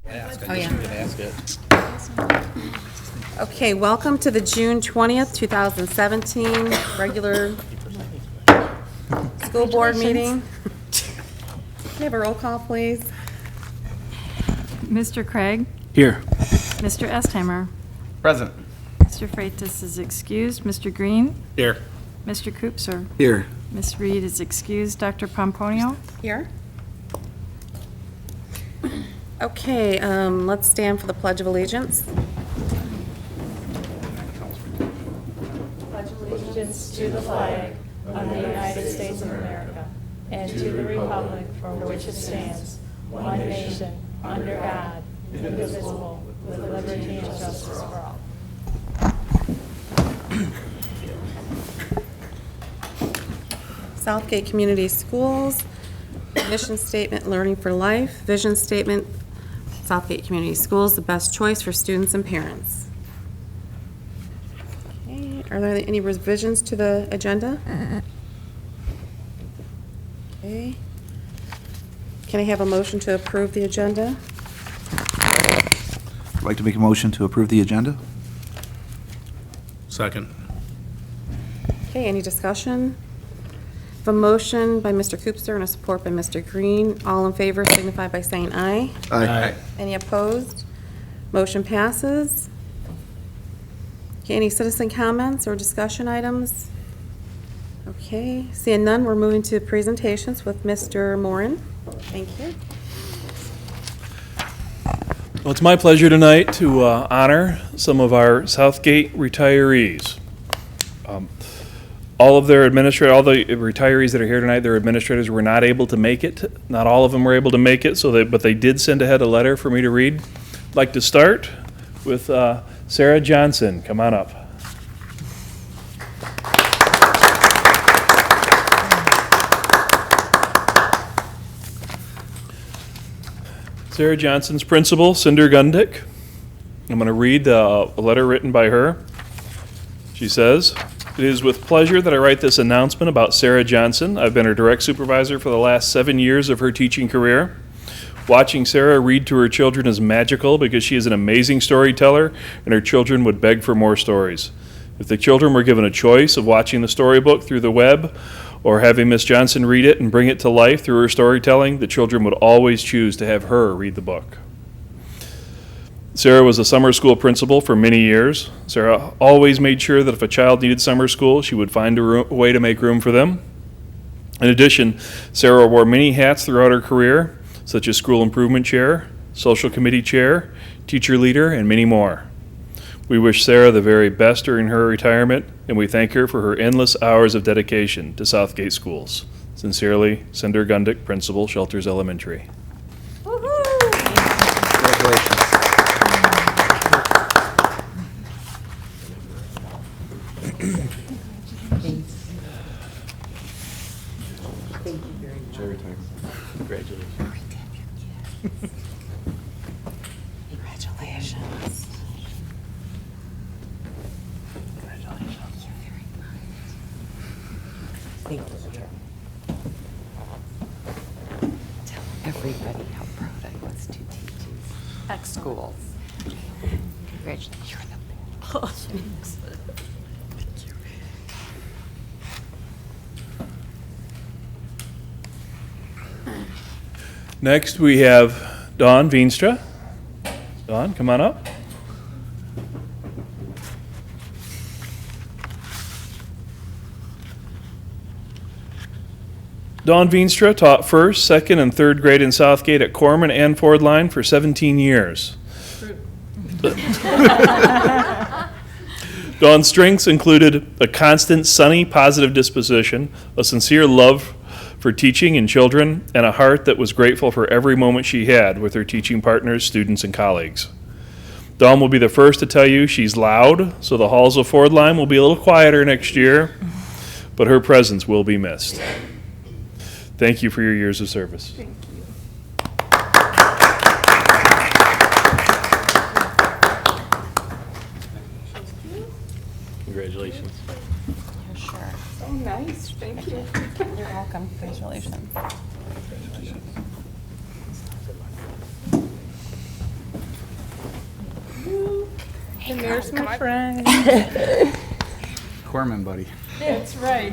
Oh, yeah. Okay, welcome to the June 20th, 2017 regular school board meeting. Can I have a roll call, please? Mr. Craig? Here. Mr. Estheimer? Present. Mr. Freitas is excused. Mr. Green? Here. Mr. Koopser? Here. Ms. Reed is excused. Dr. Pomponio? Here. Okay, let's stand for the Pledge of Allegiance. Pledge allegiance to the flag of the United States of America and to the republic for which it stands, one nation, under God, indivisible, with liberty and justice for all. Southgate Community Schools, mission statement, learning for life, vision statement, Southgate Community Schools, the best choice for students and parents. Okay, are there any revisions to the agenda? Okay. Can I have a motion to approve the agenda? I'd like to make a motion to approve the agenda. Second. Okay, any discussion? A motion by Mr. Koopser and a support by Mr. Green. All in favor signify by saying aye. Aye. Any opposed? Motion passes. Okay, any citizen comments or discussion items? Okay, seeing none, we're moving to presentations with Mr. Moran. Thank you. Well, it's my pleasure tonight to honor some of our Southgate retirees. All the retirees that are here tonight, their administrators were not able to make it. Not all of them were able to make it, but they did send ahead a letter for me to read. I'd like to start with Sarah Johnson. Come on up. Sarah Johnson's principal, Cinder Gundick. I'm going to read a letter written by her. She says, "It is with pleasure that I write this announcement about Sarah Johnson. I've been her direct supervisor for the last 7 years of her teaching career. Watching Sarah read to her children is magical because she is an amazing storyteller and her children would beg for more stories. If the children were given a choice of watching the storybook through the web or having Miss Johnson read it and bring it to life through her storytelling, the children would always choose to have her read the book." Sarah was a summer school principal for many years. Sarah always made sure that if a child needed summer school, she would find a way to make room for them. In addition, Sarah wore many hats throughout her career, such as school improvement chair, social committee chair, teacher leader, and many more. We wish Sarah the very best during her retirement, and we thank her for her endless hours of dedication to Southgate Schools. Sincerely, Cinder Gundick, Principal, Shelters Elementary. Congratulations. Congratulations. Thank you. Tell everybody how proud I was to teach at schools. Congratulations. You're the best. Oh, thanks. Thank you. Next, we have Dawn Veenstra. Dawn, come on up. Dawn Veenstra taught first, second, and third grade in Southgate at Corman and Ford Line for 17 years. Dawn's strengths included a constant, sunny, positive disposition, a sincere love for teaching and children, and a heart that was grateful for every moment she had with her teaching partners, students, and colleagues. Dawn will be the first to tell you she's loud, so the halls of Ford Line will be a little quieter next year, but her presence will be missed. Thank you for your years of service. Thank you. Congratulations. Yeah, sure. Oh, nice. Thank you. You're welcome. Congratulations. And there's my friend. Corman, buddy. That's right.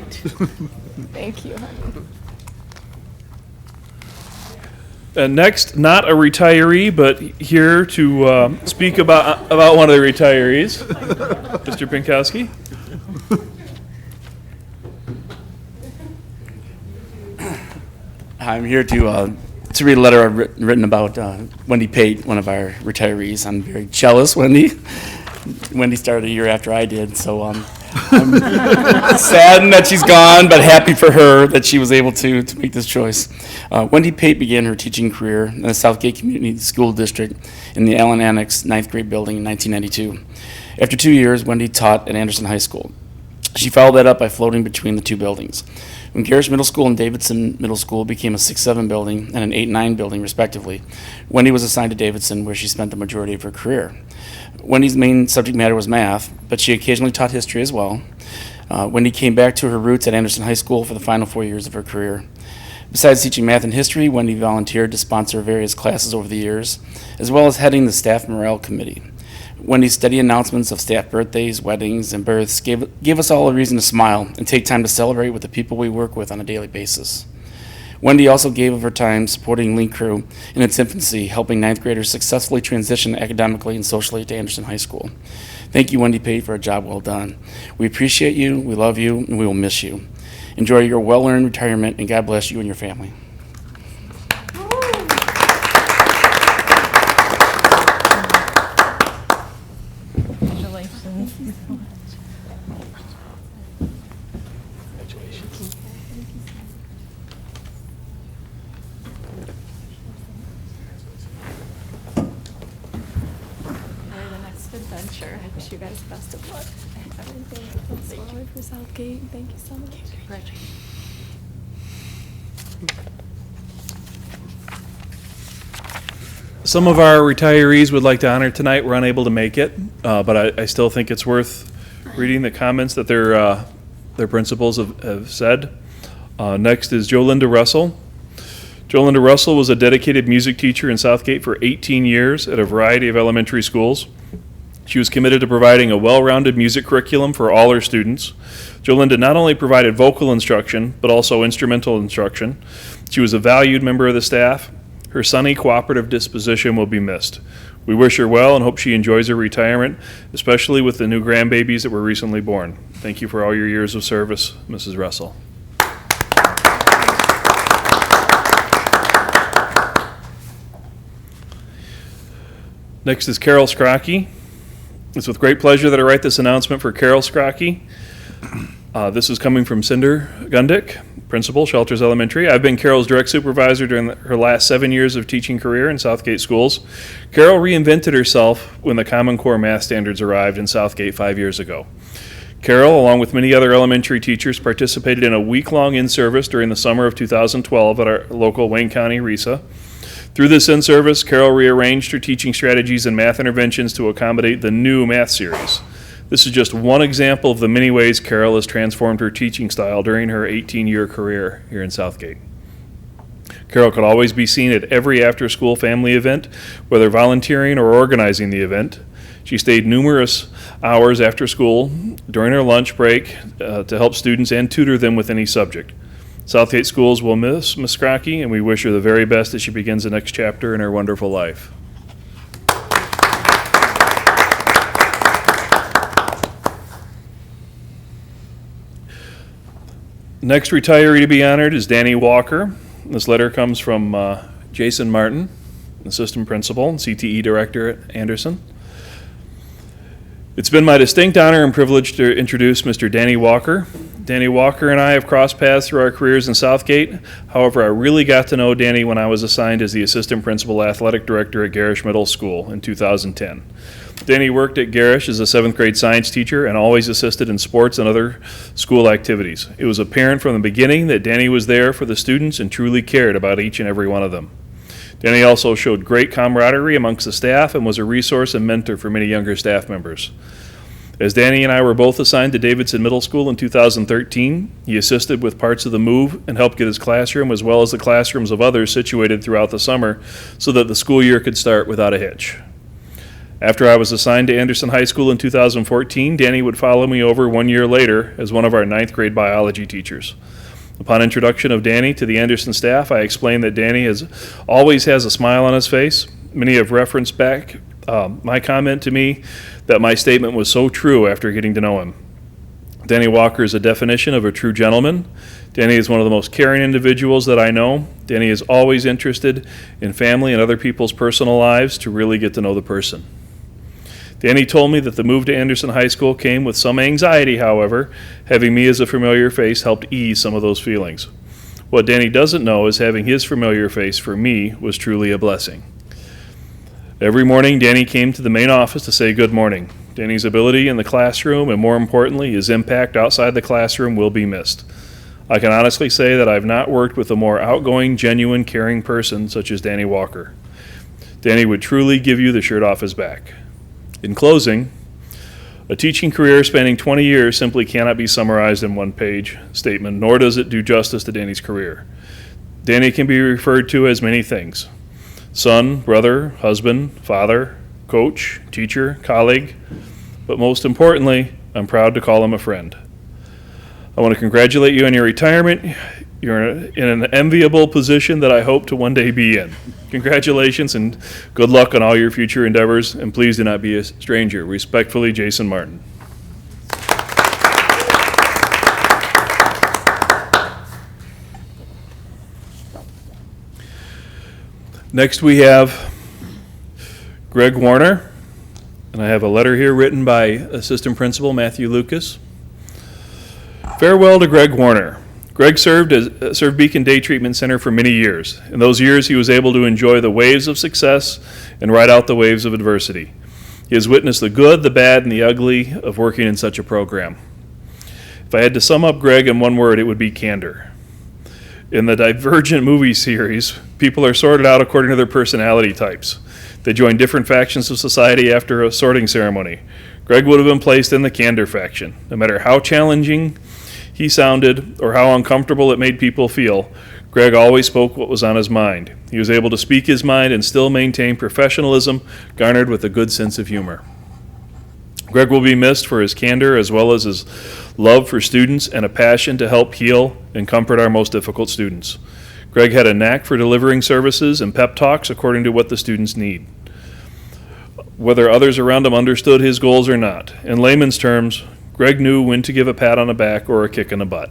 Thank you, honey. Next, not a retiree, but here to speak about one of the retirees, Mr. Pinkowski. I'm here to read a letter I've written about Wendy Pate, one of our retirees. I'm very jealous, Wendy. Wendy started a year after I did, so I'm saddened that she's gone, but happy for her that she was able to make this choice. Wendy Pate began her teaching career in the Southgate Community School District in the Allen Annex 9th grade building in 1992. After 2 years, Wendy taught at Anderson High School. She followed that up by floating between the two buildings. When Garish Middle School and Davidson Middle School became a 6-7 building and an 8-9 building, respectively, Wendy was assigned to Davidson, where she spent the majority of her career. Wendy's main subject matter was math, but she occasionally taught history as well. Wendy came back to her roots at Anderson High School for the final 4 years of her career. Besides teaching math and history, Wendy volunteered to sponsor various classes over the years, as well as heading the Staff Morale Committee. Wendy's steady announcements of staff birthdays, weddings, and births gave us all a reason to smile and take time to celebrate with the people we work with on a daily basis. Wendy also gave of her time supporting Link Crew in its infancy, helping 9th graders successfully transition academically and socially to Anderson High School. Thank you, Wendy Pate, for a job well done. We appreciate you, we love you, and we will miss you. Enjoy your well-earned retirement, and God bless you and your family. Congratulations. For the next adventure. I wish you guys best of luck. Everything goes forward for Southgate. Thank you so much. Some of our retirees would like to honor tonight. We're unable to make it, but I still think it's worth reading the comments that their principals have said. Next is Jolinda Russell. Jolinda Russell was a dedicated music teacher in Southgate for 18 years at a variety of elementary schools. She was committed to providing a well-rounded music curriculum for all her students. Jolinda not only provided vocal instruction, but also instrumental instruction. She was a valued member of the staff. Her sunny, cooperative disposition will be missed. We wish her well and hope she enjoys her retirement, especially with the new grandbabies that were recently born. Thank you for all your years of service, Mrs. Russell. Next is Carol Scrocky. It's with great pleasure that I write this announcement for Carol Scrocky. This is coming from Cinder Gundick, principal, Shelters Elementary. I've been Carol's direct supervisor during her last 7 years of teaching career in Southgate schools. Carol reinvented herself when the Common Core math standards arrived in Southgate 5 years ago. Carol, along with many other elementary teachers, participated in a week-long in-service during the summer of 2012 at our local Wayne County RESA. Through this in-service, Carol rearranged her teaching strategies and math interventions to accommodate the new math series. This is just one example of the many ways Carol has transformed her teaching style during her 18-year career here in Southgate. Carol could always be seen at every after-school family event, whether volunteering or organizing the event. She stayed numerous hours after school during her lunch break to help students and tutor them with any subject. Southgate Schools will miss Ms. Scrocky, and we wish her the very best as she begins the next chapter in her wonderful life. Next retiree to be honored is Danny Walker. This letter comes from Jason Martin, assistant principal and CTE director at Anderson. It's been my distinct honor and privilege to introduce Mr. Danny Walker. Danny Walker and I have crossed paths through our careers in Southgate. However, I really got to know Danny when I was assigned as the assistant principal athletic director at Garish Middle School in 2010. Danny worked at Garish as a 7th grade science teacher and always assisted in sports and other school activities. It was apparent from the beginning that Danny was there for the students and truly cared about each and every one of them. Danny also showed great camaraderie amongst the staff and was a resource and mentor for many younger staff members. As Danny and I were both assigned to Davidson Middle School in 2013, he assisted with parts of the move and helped get his classroom as well as the classrooms of others situated throughout the summer so that the school year could start without a hitch. After I was assigned to Anderson High School in 2014, Danny would follow me over 1 year later as one of our 9th grade biology teachers. Upon introduction of Danny to the Anderson staff, I explained that Danny always has a smile on his face. Many have referenced back my comment to me that my statement was so true after getting to know him. Danny Walker is a definition of a true gentleman. Danny is one of the most caring individuals that I know. Danny is always interested in family and other people's personal lives to really get to know the person. Danny told me that the move to Anderson High School came with some anxiety, however. Having me as a familiar face helped ease some of those feelings. What Danny doesn't know is having his familiar face for me was truly a blessing. Every morning, Danny came to the main office to say good morning. Danny's ability in the classroom, and more importantly, his impact outside the classroom, will be missed. I can honestly say that I've not worked with a more outgoing, genuine, caring person such as Danny Walker. Danny would truly give you the shirt off his back. In closing, a teaching career spanning 20 years simply cannot be summarized in one-page statement, nor does it do justice to Danny's career. Danny can be referred to as many things: son, brother, husband, father, coach, teacher, colleague, but most importantly, I'm proud to call him a friend. I want to congratulate you on your retirement. You're in an enviable position that I hope to one day be in. Congratulations and good luck on all your future endeavors, and please do not be a stranger. Respectfully, Jason Martin. Next we have Greg Warner, and I have a letter here written by Assistant Principal Matthew Lucas. Farewell to Greg Warner. Greg served Beacon Day Treatment Center for many years. In those years, he was able to enjoy the waves of success and ride out the waves of adversity. He has witnessed the good, the bad, and the ugly of working in such a program. If I had to sum up Greg in one word, it would be candor. In the Divergent movie series, people are sorted out according to their personality types. They join different factions of society after a sorting ceremony. Greg would have been placed in the candor faction. No matter how challenging he sounded or how uncomfortable it made people feel, Greg always spoke what was on his mind. He was able to speak his mind and still maintain professionalism garnered with a good sense of humor. Greg will be missed for his candor as well as his love for students and a passion to help heal and comfort our most difficult students. Greg had a knack for delivering services and pep talks according to what the students need, whether others around him understood his goals or not. In layman's terms, Greg knew when to give a pat on the back or a kick in the butt,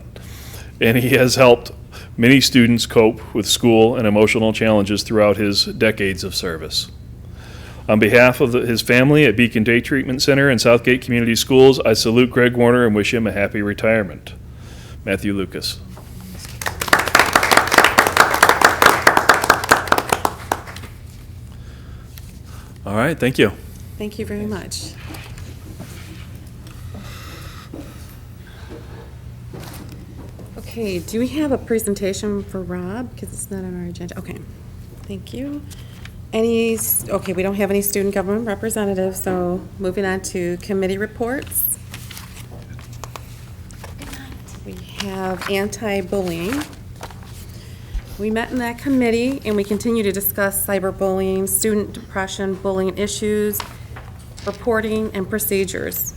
and he has helped many students cope with school and emotional challenges throughout his decades of service. On behalf of his family at Beacon Day Treatment Center and Southgate Community Schools, I salute Greg Warner and wish him a happy retirement. Matthew Lucas. All right, thank you. Thank you very much. Okay, do we have a presentation for Rob? Because it's not on our agenda. Okay, thank you. Okay, we don't have any student government representatives, so moving on to committee reports. We have anti-bullying. We met in that committee and we continue to discuss cyberbullying, student depression, bullying issues, reporting, and procedures.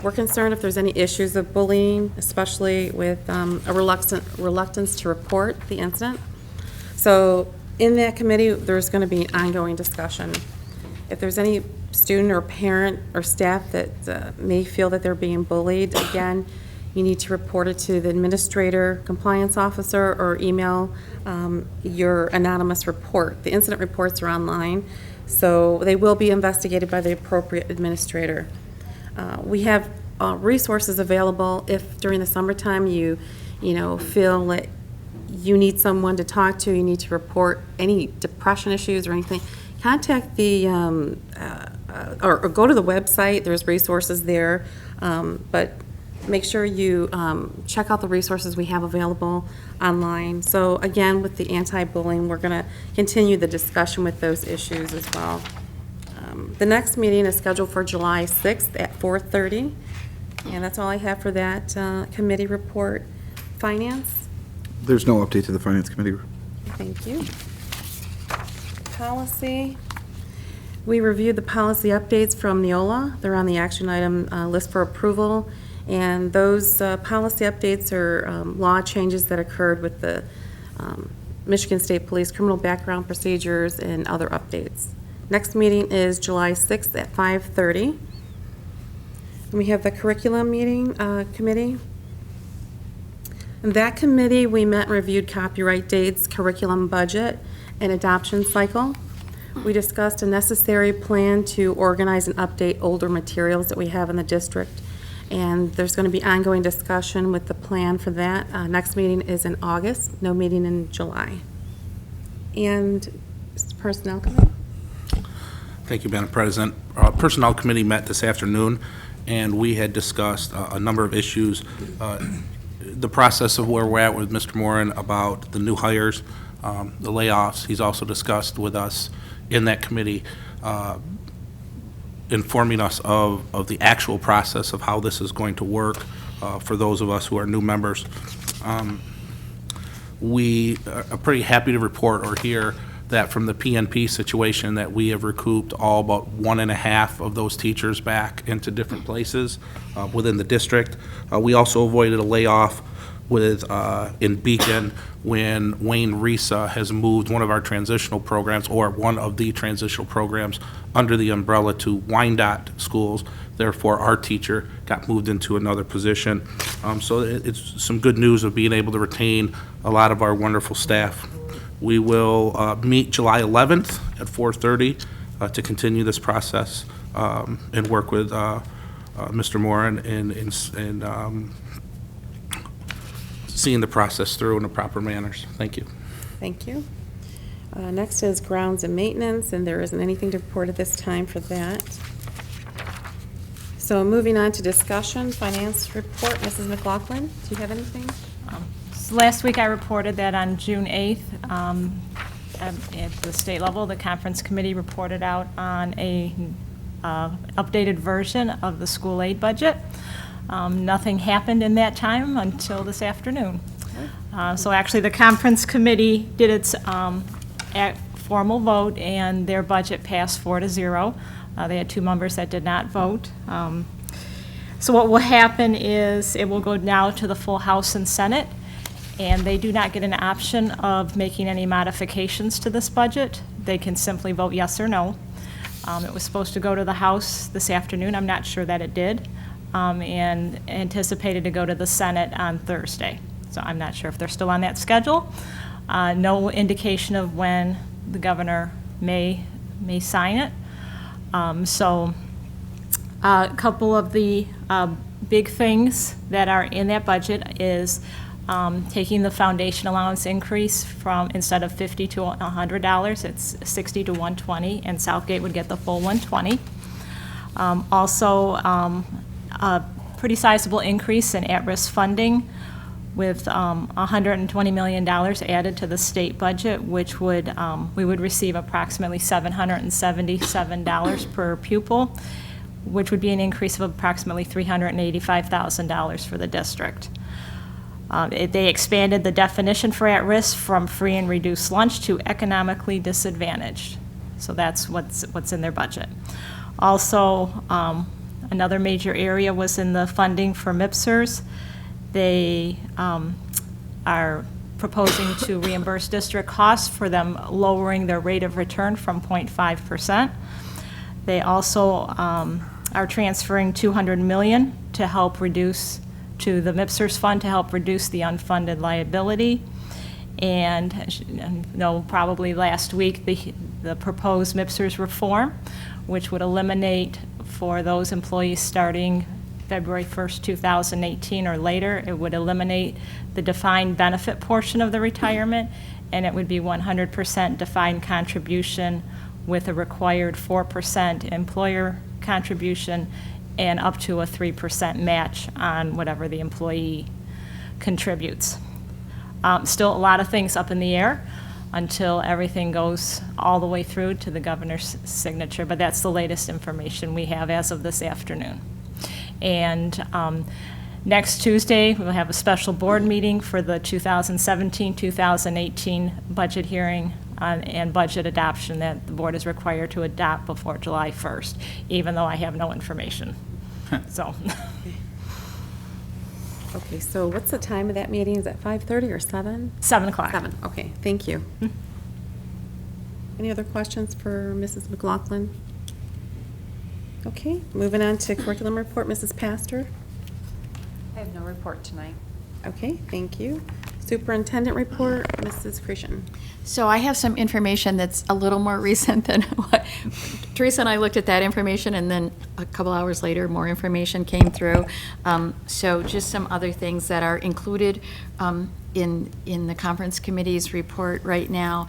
We're concerned if there's any issues of bullying, especially with a reluctance to report the incident. So in that committee, there's going to be an ongoing discussion. If there's any student or parent or staff that may feel that they're being bullied, again, you need to report it to the administrator, compliance officer, or email your anonymous report. The incident reports are online, so they will be investigated by the appropriate administrator. We have resources available if during the summertime you feel that you need someone to talk to, you need to report any depression issues or anything. Contact the or go to the website. There's resources there, but make sure you check out the resources we have available online. So again, with the anti-bullying, we're going to continue the discussion with those issues as well. The next meeting is scheduled for July 6th at 4:30, and that's all I have for that committee report. Finance? There's no update to the Finance Committee. Thank you. Policy. We reviewed the policy updates from Neola. They're on the action item list for approval. And those policy updates are law changes that occurred with the Michigan State Police criminal background procedures and other updates. Next meeting is July 6th at 5:30. We have the curriculum meeting committee. In that committee, we met and reviewed copyright dates, curriculum budget, and adoption cycle. We discussed a necessary plan to organize and update older materials that we have in the district. And there's going to be ongoing discussion with the plan for that. Next meeting is in August, no meeting in July. And Personnel Committee? Thank you, Madam President. Personnel Committee met this afternoon, and we had discussed a number of issues. The process of where we're at with Mr. Moran about the new hires, the layoffs. He's also discussed with us in that committee, informing us of the actual process of how this is going to work for those of us who are new members. We are pretty happy to report or hear that from the PNP situation that we have recouped all but 1.5 of those teachers back into different places within the district. We also avoided a layoff with in Beacon when Wayne Risa has moved one of our transitional programs, or one of the transitional programs, under the umbrella to Wyandotte schools. Therefore, our teacher got moved into another position. So it's some good news of being able to retain a lot of our wonderful staff. We will meet July 11th at 4:30 to continue this process and work with Mr. Moran in seeing the process through in the proper manners. Thank you. Thank you. Next is grounds and maintenance, and there isn't anything to report at this time for that. So moving on to discussion, finance report. Mrs. McLaughlin, do you have anything? So last week I reported that on June 8th, at the state level, the conference committee reported out on a updated version of the school aid budget. Nothing happened in that time until this afternoon. So actually, the conference committee did its formal vote, and their budget passed 4-0. They had 2 members that did not vote. So what will happen is it will go now to the full House and Senate, and they do not get an option of making any modifications to this budget. They can simply vote yes or no. It was supposed to go to the House this afternoon. I'm not sure that it did. And anticipated to go to the Senate on Thursday. So I'm not sure if they're still on that schedule. No indication of when the governor may sign it. So a couple of the big things that are in that budget is taking the foundation allowance increase from, instead of $50 to $100, it's $60 to $120, and Southgate would get the full $120. Also, a pretty sizable increase in at-risk funding with $120 million added to the state budget, which would, we would receive approximately $777 per pupil, which would be an increase of approximately $385,000 for the district. They expanded the definition for at-risk from free and reduced lunch to economically disadvantaged. So that's what's in their budget. Also, another major area was in the funding for MIPSers. They are proposing to reimburse district costs for them lowering their rate of return from 0.5%. They also are transferring $200 million to help reduce, to the MIPSers fund to help reduce the unfunded liability. And you know, probably last week, the proposed MIPSers reform, which would eliminate, for those employees starting February 1st, 2018 or later, it would eliminate the defined benefit portion of the retirement, and it would be 100% defined contribution with a required 4% employer contribution and up to a 3% match on whatever the employee contributes. Still a lot of things up in the air until everything goes all the way through to the governor's signature, but that's the latest information we have as of this afternoon. And next Tuesday, we'll have a special board meeting for the 2017-2018 budget hearing and budget adoption that the board is required to adopt before July 1st, even though I have no information. So, Okay, so what's the time of that meeting? Is that 5:30 or 7? 7 o'clock. 7, okay, thank you. Any other questions for Mrs. McLaughlin? Okay, moving on to curriculum report, Mrs. Pastor. I have no report tonight. Okay, thank you. Superintendent report, Mrs. Christian. So I have some information that's a little more recent than what, Teresa and I looked at that information, and then a couple hours later, more information came through. So just some other things that are included in the conference committee's report right now.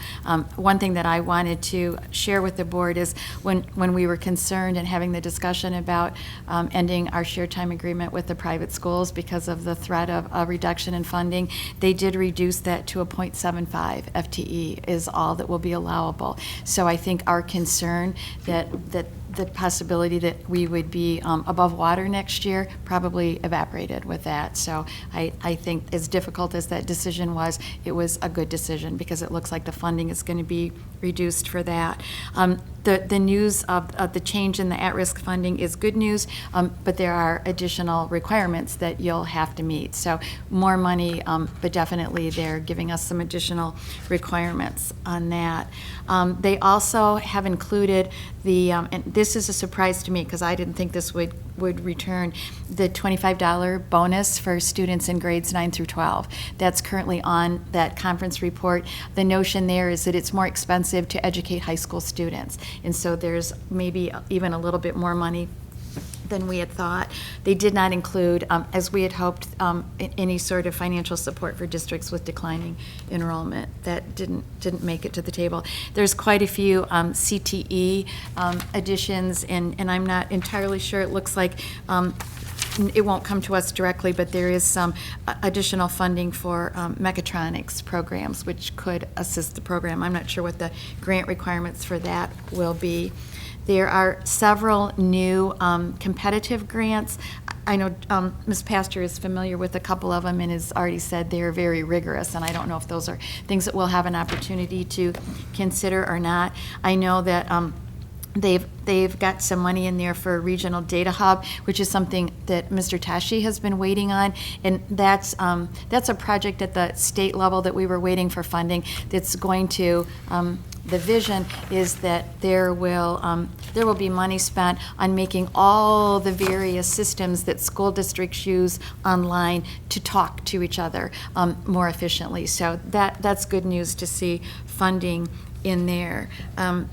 One thing that I wanted to share with the board is when we were concerned and having the discussion about ending our shared time agreement with the private schools because of the threat of a reduction in funding, they did reduce that to a 0.75 FTE is all that will be allowable. So I think our concern that the possibility that we would be above water next year probably evaporated with that. So I think as difficult as that decision was, it was a good decision because it looks like the funding is going to be reduced for that. The news of the change in the at-risk funding is good news, but there are additional requirements that you'll have to meet. So more money, but definitely they're giving us some additional requirements on that. They also have included and this is a surprise to me because I didn't think this would return, the $25 bonus for students in grades 9 through 12. That's currently on that conference report. The notion there is that it's more expensive to educate high school students. And so there's maybe even a little bit more money than we had thought. They did not include, as we had hoped, any sort of financial support for districts with declining enrollment. That didn't make it to the table. There's quite a few CTE additions, and I'm not entirely sure. It looks like it won't come to us directly, but there is some additional funding for mechatronics programs, which could assist the program. I'm not sure what the grant requirements for that will be. There are several new competitive grants. I know Ms. Pastor is familiar with a couple of them and has already said they're very rigorous, and I don't know if those are things that we'll have an opportunity to consider or not. I know that they've got some money in there for a regional data hub, which is something that Mr. Tashi has been waiting on, and that's a project at the state level that we were waiting for funding that's going to the vision is that there will be money spent on making all the various systems that school districts use online to talk to each other more efficiently. So that's good news to see funding in there.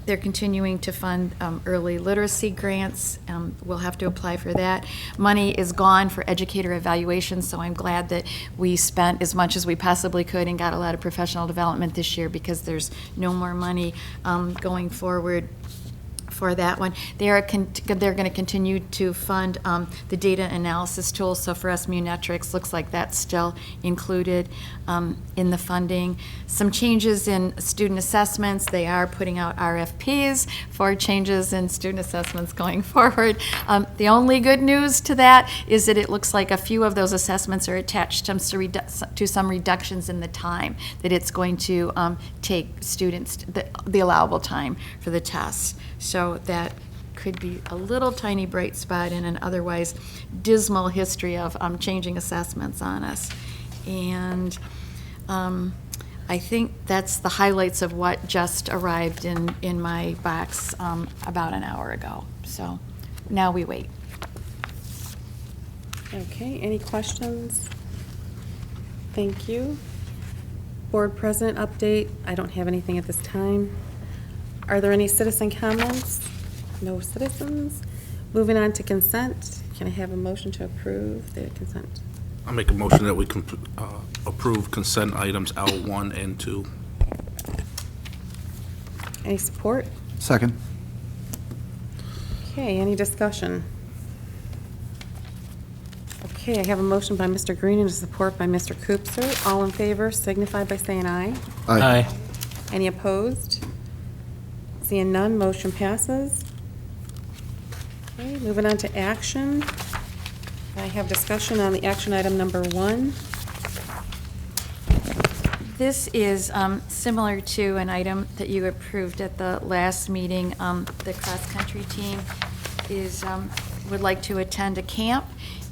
They're continuing to fund early literacy grants. We'll have to apply for that. Money is gone for educator evaluation, so I'm glad that we spent as much as we possibly could and got a lot of professional development this year because there's no more money going forward for that one. They're going to continue to fund the data analysis tool. So for us, Munetrics looks like that's still included in the funding. Some changes in student assessments. They are putting out RFPs for changes in student assessments going forward. The only good news to that is that it looks like a few of those assessments are attached to some reductions in the time that it's going to take students, the allowable time for the tests. So that could be a little tiny bright spot in an otherwise dismal history of changing assessments on us. And I think that's the highlights of what just arrived in my box about an hour ago. So now we wait. Okay, any questions? Thank you. Board President update. I don't have anything at this time. Are there any citizen comments? No citizens. Moving on to consent. Can I have a motion to approve the consent? I'll make a motion that we can approve consent items L1 and 2. Any support? Second. Okay, any discussion? Okay, I have a motion by Mr. Green and a support by Mr. Koopser. All in favor signify by saying aye. Aye. Any opposed? Seeing none, motion passes. Okay, moving on to action. I have discussion on the action item number 1. This is similar to an item that you approved at the last meeting. The cross-country team would like to attend a camp,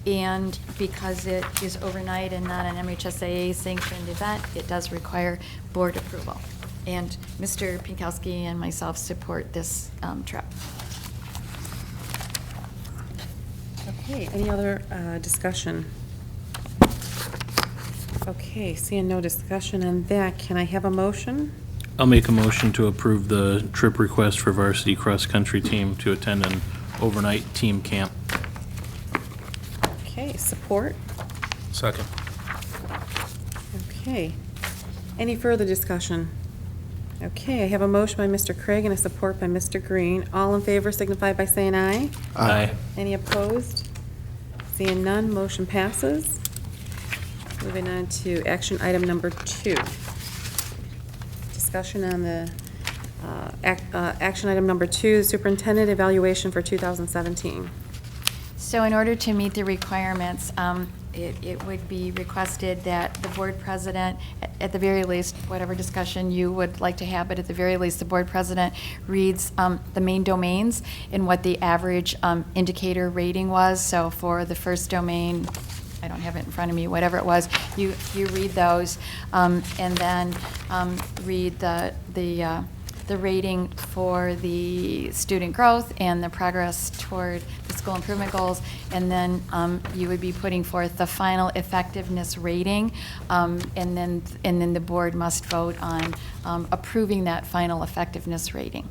and because it is overnight and not an MHSAA sanctioned event, it does require board approval. And Mr. Pinkowski and myself support this trip. Okay, any other discussion? Okay, seeing no discussion on that, can I have a motion? I'll make a motion to approve the trip request for varsity cross-country team to attend an overnight team camp. Okay, support? Second. Okay. Any further discussion? Okay, I have a motion by Mr. Craig and a support by Mr. Green. All in favor signify by saying aye. Aye. Any opposed? Seeing none, motion passes. Moving on to action item number 2. Discussion on the, action item number 2, superintendent evaluation for 2017. So in order to meet the requirements, it would be requested that the board president, at the very least, whatever discussion you would like to have, but at the very least, the board president reads the main domains and what the average indicator rating was. So for the first domain, I don't have it in front of me, whatever it was, you read those, and then read the rating for the student growth and the progress toward the school improvement goals, and then you would be putting forth the final effectiveness rating, and then the board must vote on approving that final effectiveness rating.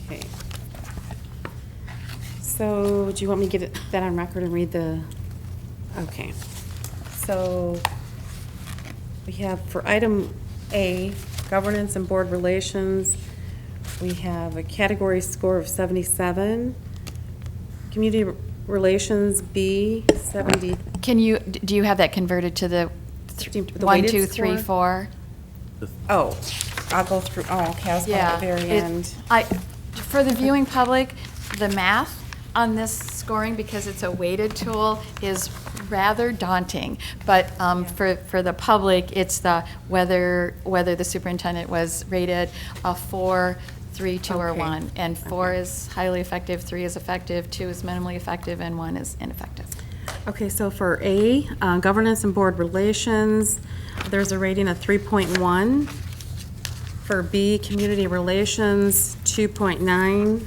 Okay. So, do you want me to get that on record and read the, okay. So, we have for item A, governance and board relations, we have a category score of 77. Community relations, B, 70. Do you have that converted to the The 1, weighted 2, 3, score? 4? Oh, I'll go through, oh, okay, I was going at the very end. For the viewing public, the math on this scoring, because it's a weighted tool, is rather daunting. But for the public, it's the whether the superintendent was rated a 4, 3, 2, or Okay. 1. And 4 is highly effective, 3 is effective, 2 is minimally effective, and 1 is ineffective. Okay, so for A, governance and board relations, there's a rating of 3.1. For B, community relations, 2.9.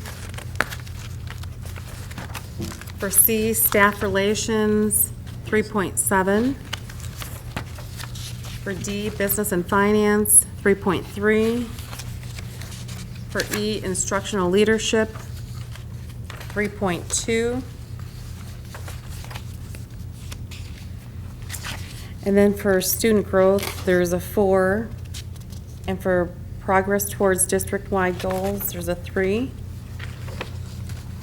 For C, staff relations, 3.7. For D, business and finance, 3.3. For E, instructional leadership, 3.2. And then for student growth, there's a 4. And for progress towards district-wide goals, there's a 3.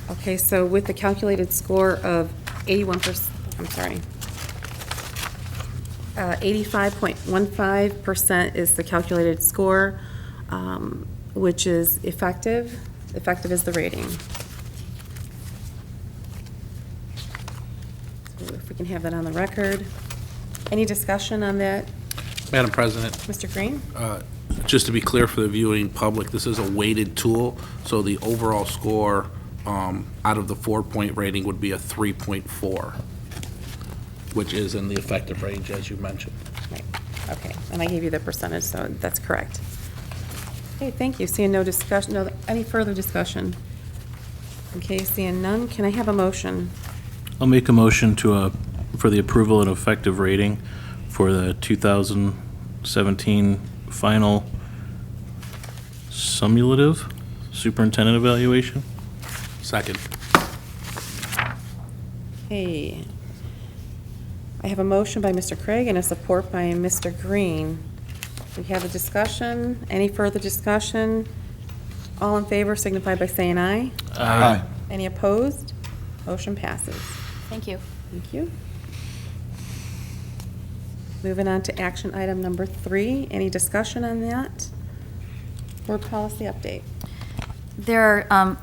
Okay, so with the calculated score of 85.15% is the calculated score, which is effective. Effective is the rating. So if we can have that on the record. Any discussion on that, Madam President, Mr. Green? just to be clear for the viewing public, this is a weighted tool, so the overall score out of the 4-point rating would be a 3.4, which is in the effective range, as you mentioned. Right, okay, and I gave you the percentage, so that's correct. Okay, thank you. Seeing no discussion, any further discussion? Okay, seeing none, can I have a motion? I'll make a motion for the approval and effective rating for the 2017 final summative superintendent evaluation. Second. Hey, I have a motion by Mr. Craig and a support by Mr. Green. We have a discussion. Any further discussion? All in favor signify by saying aye. Aye. Any opposed? Motion passes. Thank you. Thank you. Moving on to action item number 3. Any discussion on that? Board policy update. There are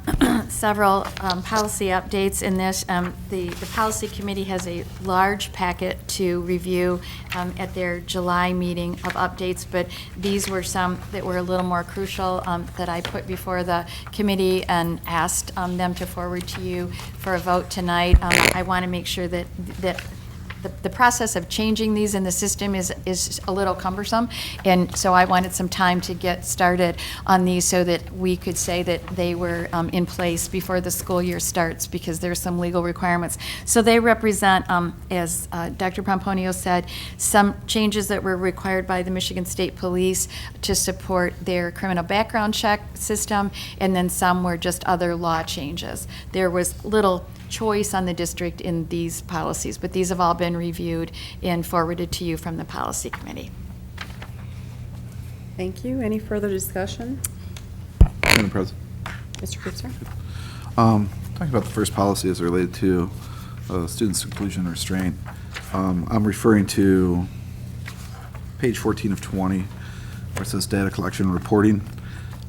several policy updates in this. The policy committee has a large packet to review at their July meeting of updates, but these were some that were a little more crucial that I put before the committee and asked them to forward to you for a vote tonight. I want to make sure that the process of changing these in the system is a little cumbersome, and so I wanted some time to get started on these so that we could say that they were in place before the school year starts, because there's some legal requirements. So they represent, as Dr. Pomponio said, some changes that were required by the Michigan State Police to support their criminal background check system, and then some were just other law changes. There was little choice on the district in these policies, but these have all been reviewed and forwarded to you from the policy committee. Thank you. Any further discussion? Madam President. Mr. Kreutzer? Talking about the first policy as related to student seclusion restraint. I'm referring to page 14 of 20, where it says data collection and reporting.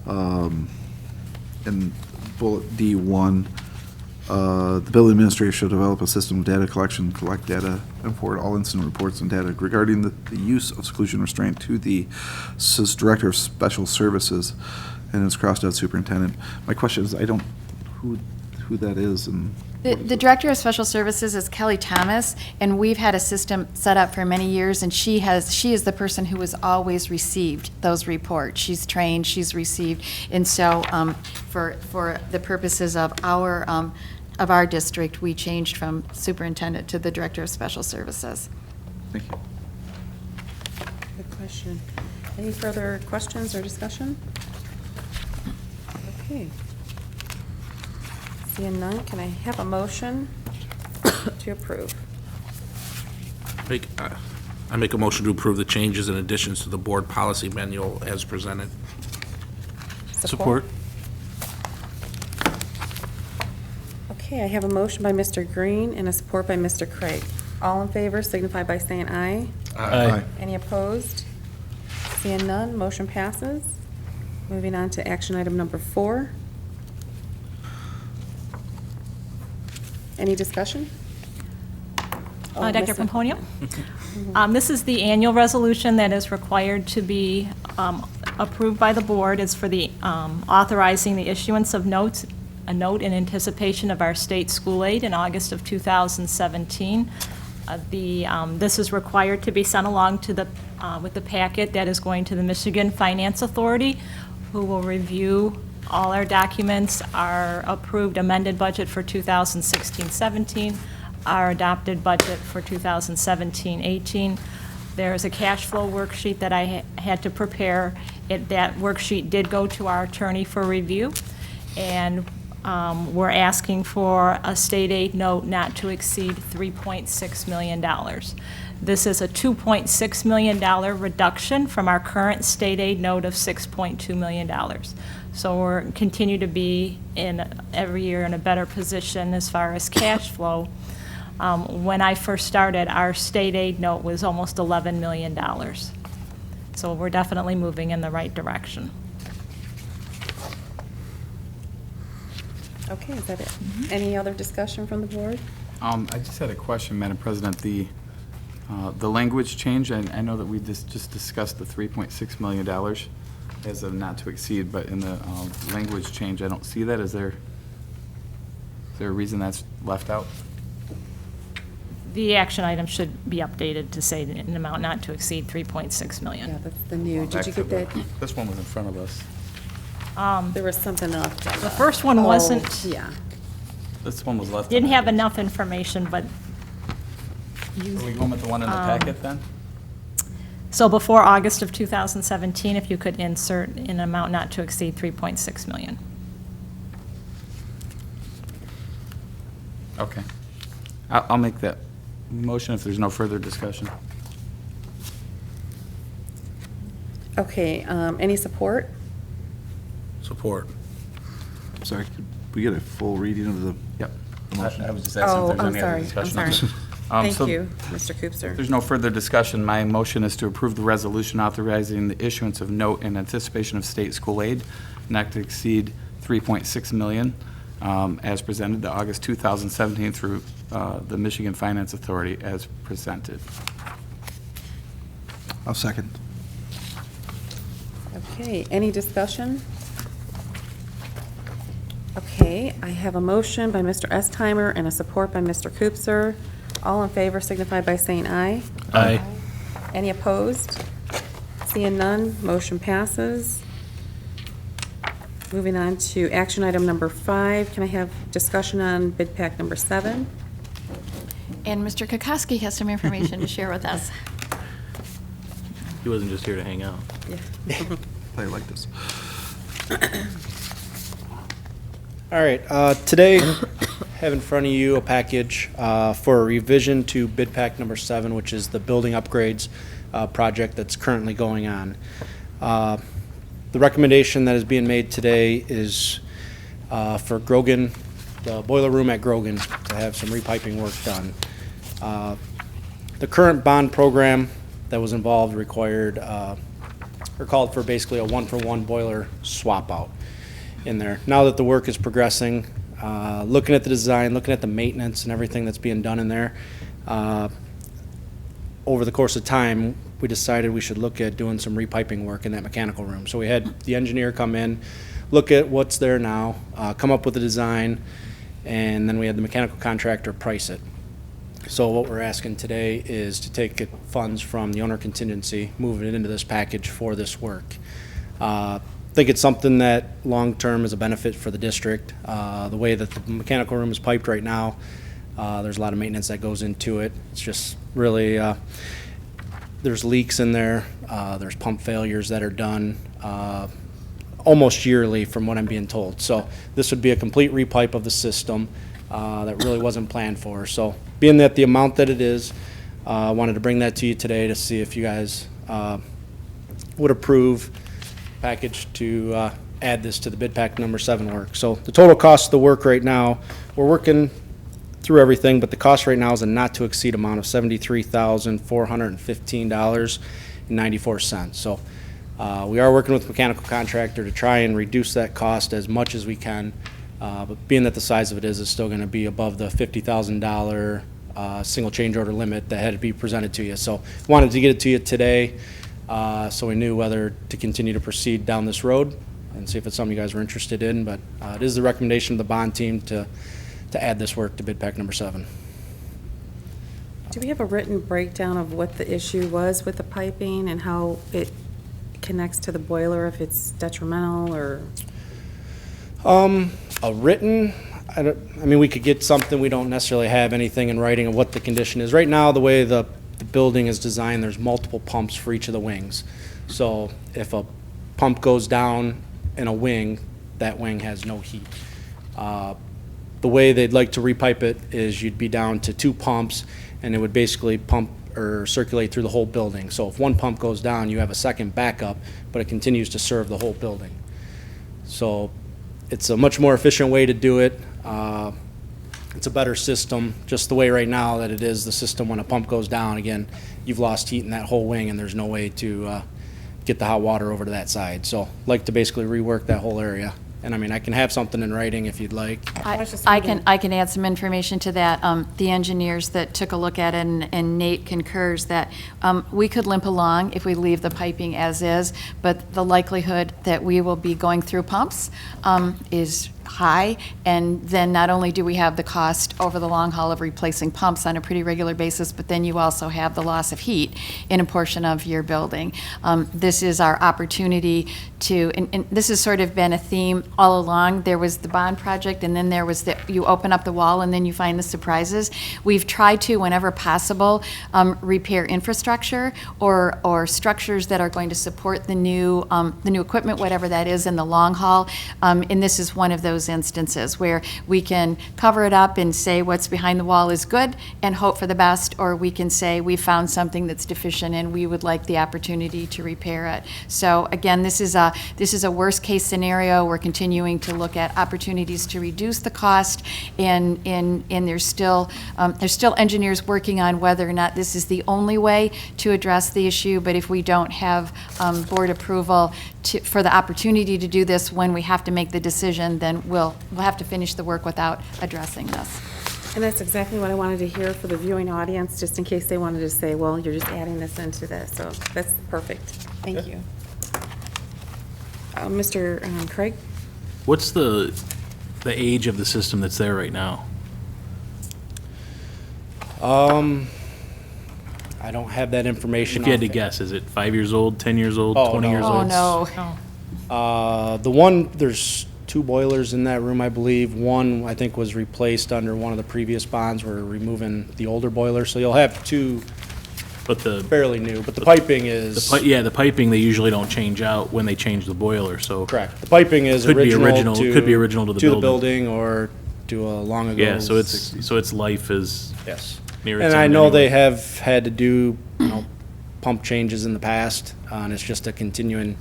In bullet D1, the building administrator shall develop a system of data collection, collect data, and forward all incident reports and data regarding the use of seclusion restraint to the Director of Special Services, and it's crossed out superintendent. My question is, I don't, who that is, and The Director of Special Services is Kelly Thomas, and we've had a system set up for many years, and she is the person who has always received those reports. She's trained, she's received, and so for the purposes of our district, we changed from superintendent to the Director of Special Services. thank you. Good question. Any further questions or discussion? Okay. Seeing none, can I have a motion to approve? I make a motion to approve the changes and additions to the board policy manual as presented. Support. Okay, I have a motion by Mr. Green and a support by Mr. Craig. All in favor signify by saying aye. Aye. Any opposed? Seeing none, motion passes. Moving on to action item number 4. Any discussion? Oh, Dr. Ms. Pomponio? This is the annual resolution that is required to be approved by the board. It's for the authorizing the issuance of notes, a note in anticipation of our state school aid in August of 2017. This is required to be sent along to the with the packet that is going to the Michigan Finance Authority, who will review all our documents, our approved amended budget for 2016-17, our adopted budget for 2017-18. There's a cash flow worksheet that I had to prepare. That worksheet did go to our attorney for review, and we're asking for a state aid note not to exceed $3.6 million. This is a $2.6 million reduction from our current state aid note of $6.2 million. So we're continue to be every year in a better position as far as cash flow. When I first started, our state aid note was almost $11 million. So we're definitely moving in the right direction. Okay, is that it? Any other discussion from the board? I just had a question, Madam President. The language change, I know that we just discussed the $3.6 million as a not to exceed, but in the language change, I don't see that. Is there a reason that's left out? The action item should be updated to say an amount not to exceed $3.6 million. Yeah, that's the new, did you get that? This one was in front of us. There was something up. The first one wasn't, Yeah. This one was left. didn't on have the- enough information, but Are we going with the one in the packet then? so before August of 2017, if you could insert an amount not to exceed $3.6 million. Okay. I'll make that motion if there's no further discussion. Okay, any support? Support. Sorry, could we get a full reading of the? Yep. The motion. I was just asking Oh, if there's I'm any other sorry, I'm discussion. sorry. Thank So you, Mr. If Koopser. there's no further discussion, my motion is to approve the resolution authorizing the issuance of note in anticipation of state school aid not to exceed $3.6 million as presented, the August 2017 through the Michigan Finance Authority as presented. I'll second. Okay, any discussion? Okay, I have a motion by Mr. Estheimer and a support by Mr. Coopser. All in favor signify by saying aye. Aye. Any opposed? Seeing none, motion passes. Moving on to action item number 5, can I have discussion on bid pack number 7? And Mr. Kokoski has some information to share with us. He wasn't just here to hang out. I like this. All right, today, have in front of you a package for a revision to bid pack number 7, which is the building upgrades project that's currently going on. The recommendation that is being made today is for Grogan, the boiler room at Grogan, to have some repiping work done. The current bond program that was involved required, or called for basically a 1-for-1 boiler swap out in there. Now that the work is progressing, looking at the design, looking at the maintenance and everything that's being done in there, over the course of time, we decided we should look at doing some repiping work in that mechanical room. So we had the engineer come in, look at what's there now, come up with a design, and then we had the mechanical contractor price it. So what we're asking today is to take funds from the owner contingency, move it into this package for this work. I think it's something that long-term is a benefit for the district. The way that the mechanical room is piped right now, there's a lot of maintenance that goes into it. It's just really, there's leaks in there, there's pump failures that are done almost yearly from what I'm being told. So this would be a complete repipe of the system that really wasn't planned for. So being that the amount that it is, I wanted to bring that to you today to see if you guys would approve package to add this to the bid pack number 7 work. So the total cost of the work right now, we're working through everything, but the cost right now is a not to exceed amount of $73,415.94. So we are working with a mechanical contractor to try and reduce that cost as much as we can, but being that the size of it is still going to be above the $50,000 single change order limit that had to be presented to you. So wanted to get it to you today so we knew whether to continue to proceed down this road and see if it's something you guys were interested in, but it is the recommendation of the bond team to add this work to bid pack number 7. Do we have a written breakdown of what the issue was with the piping and how it connects to the boiler, if it's detrimental or? A written, I mean, we could get something, we don't necessarily have anything in writing of what the condition is. Right now, the way the building is designed, there's multiple pumps for each of the wings. So if a pump goes down in a wing, that wing has no heat. The way they'd like to repipe it is you'd be down to 2 pumps, and it would basically pump or circulate through the whole building. So if one pump goes down, you have a second backup, but it continues to serve the whole building. So it's a much more efficient way to do it. It's a better system, just the way right now that it is, the system when a pump goes down, again, you've lost heat in that whole wing and there's no way to get the hot water over to that side. So like to basically rework that whole area. And I mean, I can have something in writing if you'd like. I can add some information to that. The engineers that took a look at it, and Nate concurs that we could limp along if we leave the piping as is, but the likelihood that we will be going through pumps is high, and then not only do we have the cost over the long haul of replacing pumps on a pretty regular basis, but then you also have the loss of heat in a portion of your building. This is our opportunity to, and this has sort of been a theme all along. There was the bond project, and then there was the, you open up the wall and then you find the surprises. We've tried to, whenever possible, repair infrastructure or structures that are going to support the new equipment, whatever that is, in the long haul. And this is one of those instances where we can cover it up and say what's behind the wall is good and hope for the best, or we can say we found something that's deficient and we would like the opportunity to repair it. So again, this is a worst case scenario. We're continuing to look at opportunities to reduce the cost, and there's still engineers working on whether or not this is the only way to address the issue. But if we don't have board approval for the opportunity to do this when we have to make the decision, then we'll have to finish the work without addressing this. And that's exactly what I wanted to hear for the viewing audience, just in case they wanted to say, well, you're just adding this into this. So that's perfect. Thank you. Mr. Craig? What's the age of the system that's there right now? I don't have that information. If you had to off- guess, is it 5 years old, 10 years old, Oh, 20 no. years Oh, old? no. The one, there's 2 boilers in that room, I believe. One, I think, was replaced under one of the previous bonds. We're removing the older boiler, so you'll have 2 But the fairly new, but the piping is. the piping, they usually don't change out when they change the boiler, so. Correct. The piping is Could be original to. could be original to the building or to a long ago. Yeah, so its life is Yes. near its And I end know they anyway. have had to do, pump changes in the past, and it's just a continuing,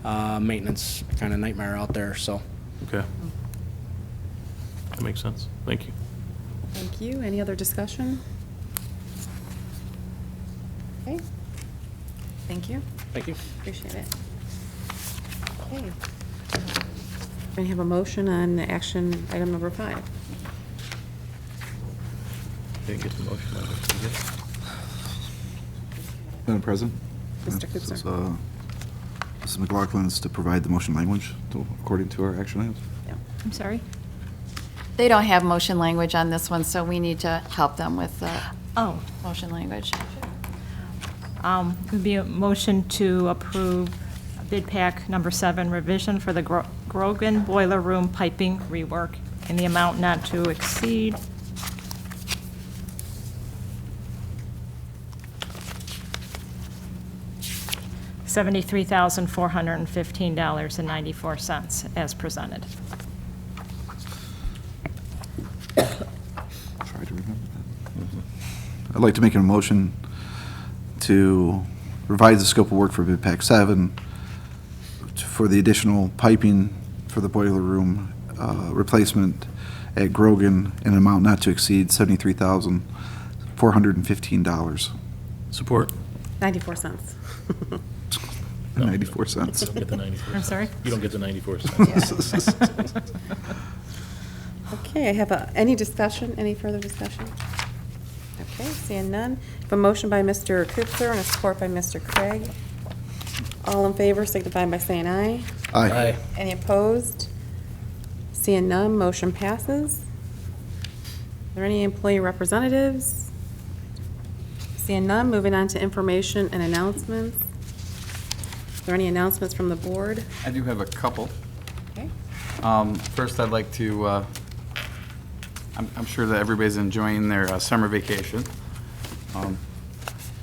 maintenance kind of nightmare out there, so. Okay. That makes sense. Thank you. Thank you. Any other discussion? Okay. Thank you. Thank you. Appreciate it. Okay. We have a motion on action item number 5. Didn't get the motion. Madam President? Mr. This is, Kupfer. Mrs. McLaughlin is to provide the motion language according to our action items. I'm sorry? They don't have motion language on this one, so we need to help them with the Oh, motion language. would be a motion to approve bid pack number 7 revision for the Grogan Boiler Room piping rework in the amount not to exceed $73,415.94 as presented. Try to remember that. I'd like to make a motion to revise the scope of work for bid pack 7 for the additional piping for the boiler room replacement at Grogan in an amount not to exceed $73,415. Support. 94 cents. 94 cents. You don't get the 94 I'm sorry? You don't get the 94 cents. Okay, I have any discussion, any further discussion? Okay, seeing none. A motion by Mr. Kupfer and a support by Mr. Craig. All in favor signify by saying aye. Aye. Any opposed? Seeing none, motion passes. Are there any employee representatives? Seeing none, moving on to information and announcements. Are there any announcements from the board? I do have a couple. Okay. First, I'd like to, I'm sure that everybody's enjoying their summer vacation.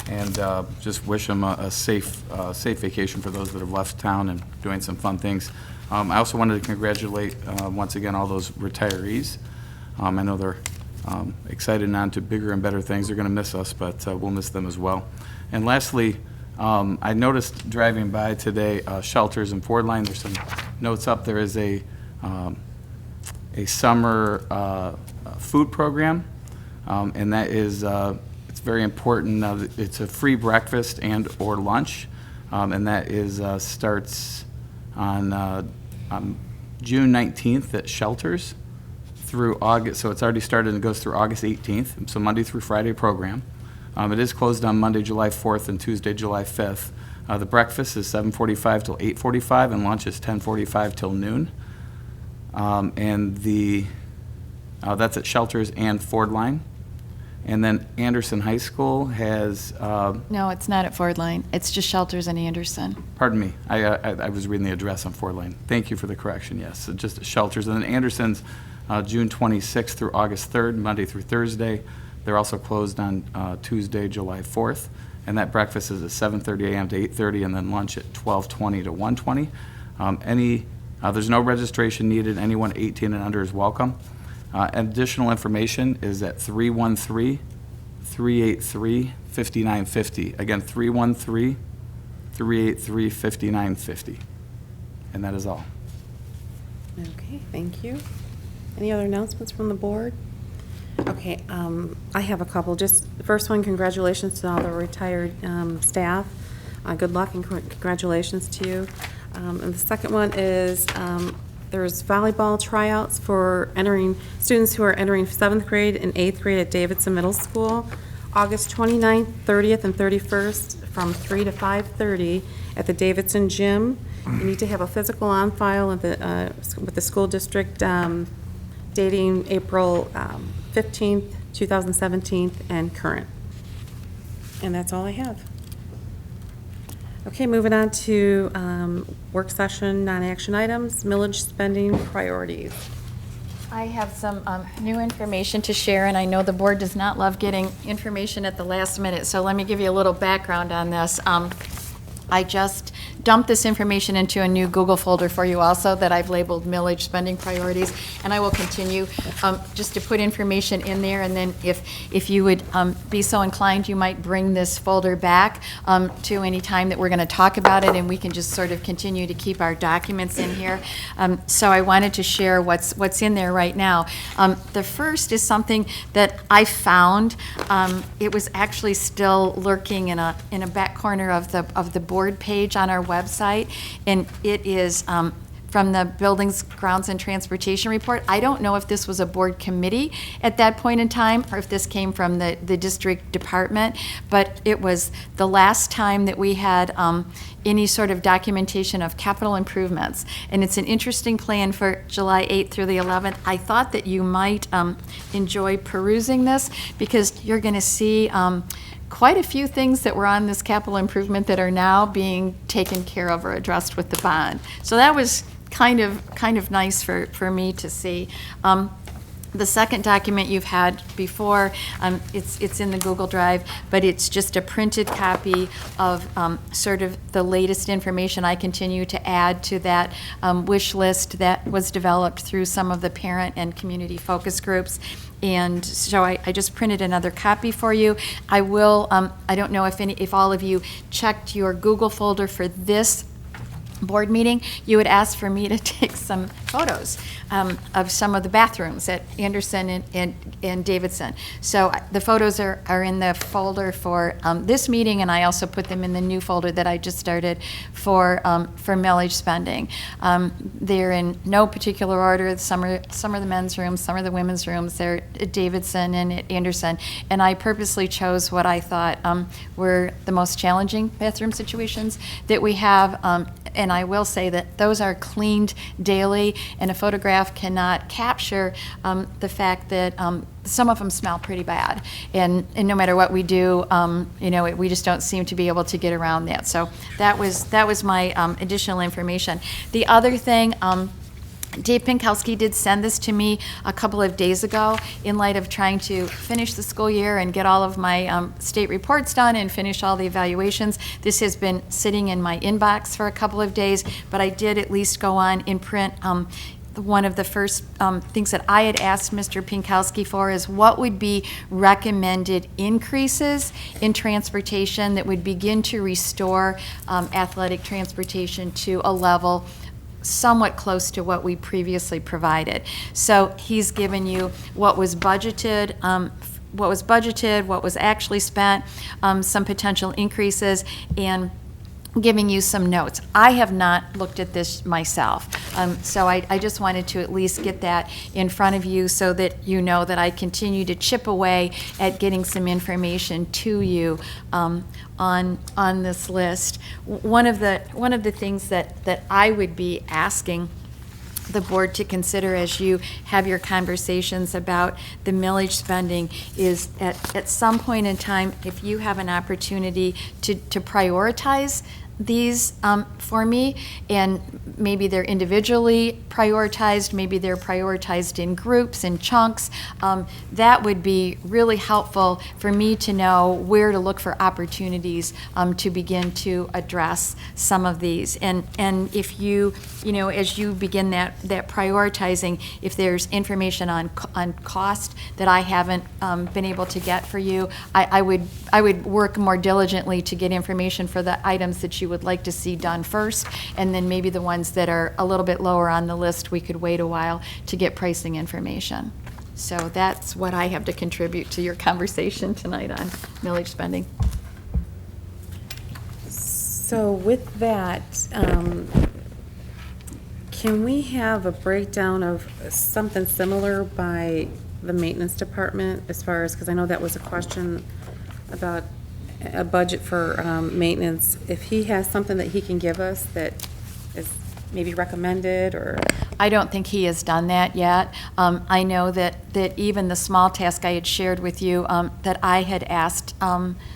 And just wish them a safe vacation for those that have left town and doing some fun things. I also wanted to congratulate, once again, all those retirees. I know they're excited and on to bigger and better things. They're going to miss us, but we'll miss them as well. And lastly, I noticed driving by today, shelters in Ford Line, there's some notes up. There is a summer food program, and that is, it's very important. It's a free breakfast and or lunch, and that is, starts on June 19th at shelters through August, so it's already started and goes through August 18th, so Monday through Friday program. It is closed on Monday, July 4th and Tuesday, July 5th. The breakfast is 7:45 till 8:45 and lunch is 10:45 till noon. And that's at shelters and Ford Line. And then Anderson High School has, No, it's not at Ford Line. It's just Shelters in Anderson. pardon me, I was reading the address on Ford Line. Thank you for the correction, yes, so just at shelters. And then Anderson's June 26th through August 3rd, Monday through Thursday. They're also closed on Tuesday, July 4th, and that breakfast is at 7:30 a.m. to 8:30, and then lunch at 12:20 to 1:20. There's no registration needed. Anyone 18 and under is welcome. Additional information is at 313-383-5950. Again, 313-383-5950. And that is all. Okay, thank you. Any other announcements from the board? Okay, I have a couple. Just, the first one, congratulations to all the retired staff. Good luck and congratulations to you. And the second one is there's volleyball tryouts for students who are entering 7th grade and 8th grade at Davidson Middle School, August 29th, 30th, and 31st from 3 to 5:30 at the Davidson Gym. You need to have a physical on file with the school district dating April 15th, 2017, and current. And that's all I have. Okay, moving on to work session, non-action items, millage spending priorities. I have some new information to share, and I know the board does not love getting information at the last minute, so let me give you a little background on this. I just dumped this information into a new Google folder for you also that I've labeled millage spending priorities, and I will continue just to put information in there, and then if you would be so inclined, you might bring this folder back to any time that we're going to talk about it, and we can just sort of continue to keep our documents in here. So I wanted to share what's in there right now. The first is something that I found. It was actually still lurking in a back corner of the board page on our website, and it is from the Buildings, Grounds, and Transportation Report. I don't know if this was a board committee at that point in time, or if this came from the district department, but it was the last time that we had any sort of documentation of capital improvements. And it's an interesting plan for July 8th through the 11th. I thought that you might enjoy perusing this, because you're going to see quite a few things that were on this capital improvement that are now being taken care of or addressed with the bond. So that was kind of nice for me to see. The second document you've had before, it's in the Google Drive, but it's just a printed copy of sort of the latest information I continue to add to that wish list that was developed through some of the parent and community focus groups. And so I just printed another copy for you. I will, I don't know if all of you checked your Google folder for this board meeting. You would ask for me to take some photos of some of the bathrooms at Anderson and Davidson. So the photos are in the folder for this meeting, and I also put them in the new folder that I just started for millage spending. They're in no particular order. Some are the men's rooms, some are the women's rooms. They're at Davidson and at Anderson, and I purposely chose what I thought were the most challenging bathroom situations that we have. And I will say that those are cleaned daily, and a photograph cannot capture the fact that some of them smell pretty bad. And no matter what we do, we just don't seem to be able to get around that. So that was my additional information. The other thing, Dave Pinkowski did send this to me a couple of days ago in light of trying to finish the school year and get all of my state reports done and finish all the evaluations. This has been sitting in my inbox for a couple of days, but I did at least go on in print. One of the first things that I had asked Mr. Pinkowski for is what would be recommended increases in transportation that would begin to restore athletic transportation to a level somewhat close to what we previously provided. So he's given you what was budgeted, what was actually spent, some potential increases, and giving you some notes. I have not looked at this myself, so I just wanted to at least get that in front of you so that you know that I continue to chip away at getting some information to you on this list. One of the things that I would be asking the board to consider as you have your conversations about the millage spending is at some point in time, if you have an opportunity to prioritize these for me, and maybe they're individually prioritized, maybe they're prioritized in groups and chunks, that would be really helpful for me to know where to look for opportunities to begin to address some of these. And if you as you begin that prioritizing, if there's information on cost that I haven't been able to get for you, I would work more diligently to get information for the items that you would like to see done first, and then maybe the ones that are a little bit lower on the list, we could wait a while to get pricing information. So that's what I have to contribute to your conversation tonight on millage spending. So with that, Can we have a breakdown of something similar by the maintenance department as far as, because I know that was a question about a budget for maintenance. If he has something that he can give us that is maybe recommended or? I don't think he has done that yet. I know that even the small task I had shared with you, that I had asked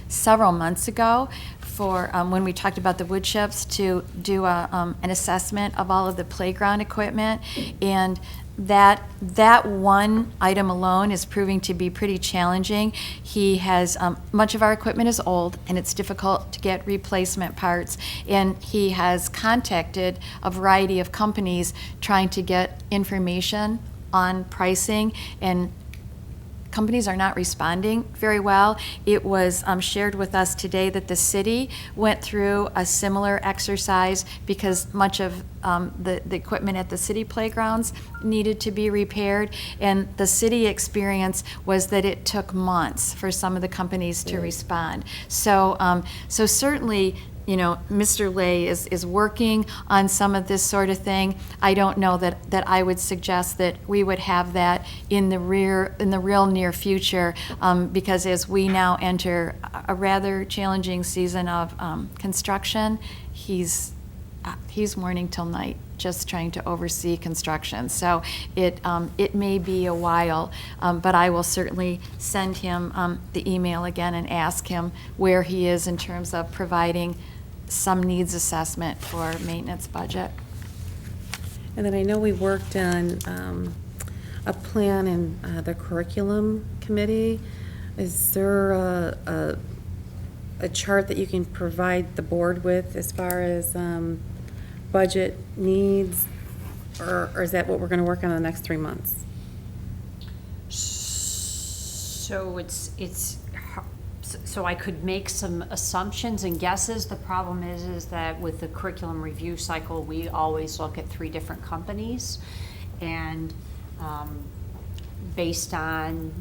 several months ago for, when we talked about the wood chips, to do an assessment of all of the playground equipment. And that one item alone is proving to be pretty challenging. He has, much of our equipment is old, and it's difficult to get replacement parts. And he has contacted a variety of companies trying to get information on pricing, and companies are not responding very well. It was shared with us today that the city went through a similar exercise because much of the equipment at the city playgrounds needed to be repaired. And the city experience was that it took months for some of the companies to respond. So, so certainly, you know, Mr. Lay is working on some of this sort of thing. I don't know that I would suggest that we would have that in the real near future, because as we now enter a rather challenging season of construction, he's morning till night just trying to oversee construction. So it may be a while, but I will certainly send him the email again and ask him where he is in terms of providing some needs assessment for maintenance budget. And then I know we worked on a plan in the curriculum committee. Is there a chart that you can provide the board with as far as budget needs, or is that what we're going to work on in the next 3 months? So so I could make some assumptions and guesses. The problem is that with the curriculum review cycle, we always look at 3 different companies, and based on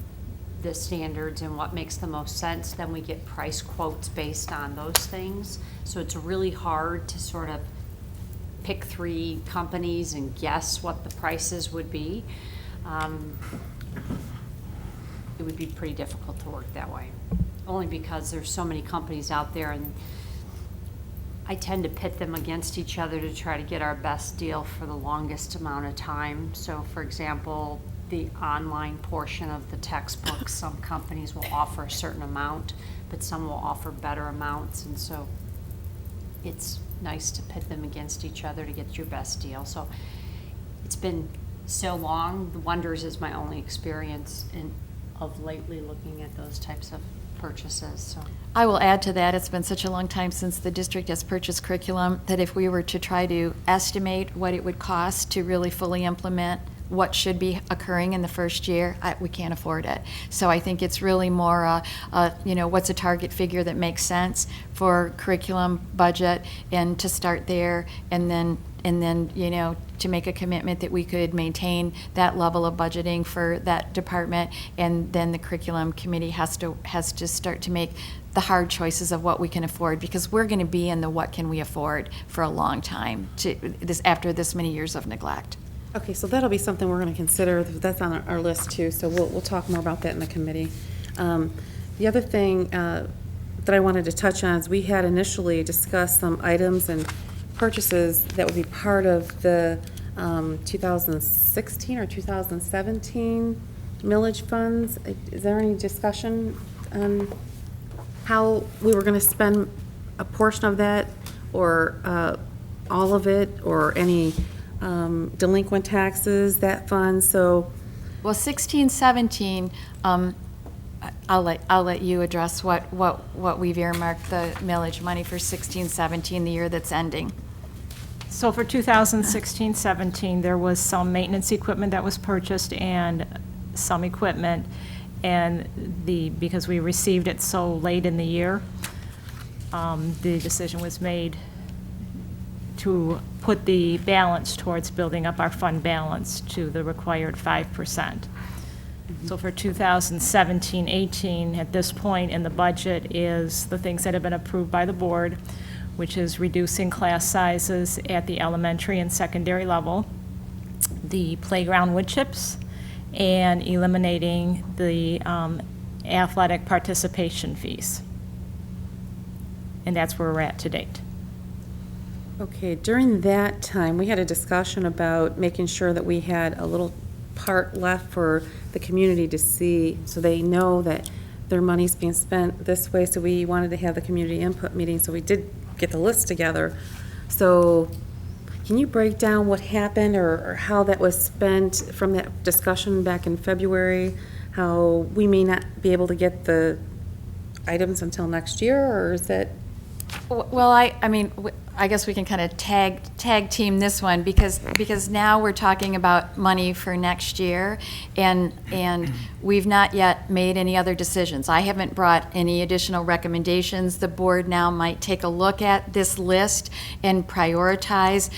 the standards and what makes the most sense, then we get price quotes based on those things. So it's really hard to sort of pick 3 companies and guess what the prices would be. It would be pretty difficult to work that way, only because there's so many companies out there, and I tend to pit them against each other to try to get our best deal for the longest amount of time. So for example, the online portion of the textbooks, some companies will offer a certain amount, but some will offer better amounts, and so it's nice to pit them against each other to get your best deal. So it's been so long. The Wonders is my only experience of lately looking at those types of purchases. So I will add to that, it's been such a long time since the district has purchased curriculum that if we were to try to estimate what it would cost to really fully implement what should be occurring in the first year, we can't afford it. So I think it's really more, you know, what's a target figure that makes sense for curriculum budget, and to start there, and then, you know, to make a commitment that we could maintain that level of budgeting for that department, and then the curriculum committee has to start to make the hard choices of what we can afford, because we're going to be in the what can we afford for a long time after this many years of neglect. Okay, so that'll be something we're going to consider. That's on our list too, so we'll talk more about that in the committee. The other thing that I wanted to touch on is we had initially discussed some items and purchases that would be part of the 2016 or 2017 millage funds. Is there any discussion on how we were going to spend a portion of that, or all of it, or any delinquent taxes, that fund? So, well, 16, 17, I'll let you address what we've earmarked the millage money for 16, 17, the year that's ending. So for 2016-17, there was some maintenance equipment that was purchased and some equipment, and because we received it so late in the year, the decision was made to put the balance towards building up our fund balance to the required 5%. So for 2017-18, at this point in the budget, is the things that have been approved by the board, which is reducing class sizes at the elementary and secondary level, the playground wood chips, and eliminating the athletic participation fees. And that's where we're at to date. Okay, during that time, we had a discussion about making sure that we had a little part left for the community to see, so they know that their money's being spent this way, so we wanted to have the community input meeting, so we did get the list together. So can you break down what happened or how that was spent from that discussion back in February? How we may not be able to get the items until next year, or is that? Well, I mean, I guess we can kind of tag team this one because now we're talking about money for next year, and we've not yet made any other decisions. I haven't brought any additional recommendations. The board now might take a look at this list and prioritize.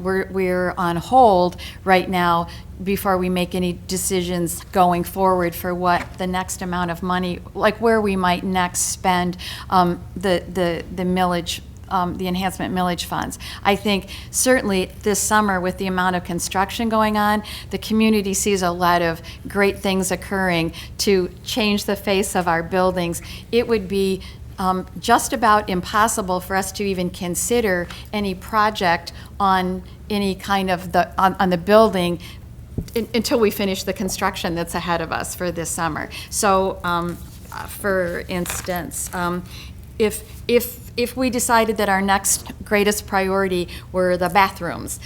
We're on hold right now before we make any decisions going forward for what the next amount of money, like where we might next spend the millage, the enhancement millage funds. I think certainly this summer, with the amount of construction going on, the community sees a lot of great things occurring to change the face of our buildings. It would be just about impossible for us to even consider any project on any kind of on the building until we finish the construction that's ahead of us for this summer. So, for instance, if we decided that our next greatest priority were the bathrooms,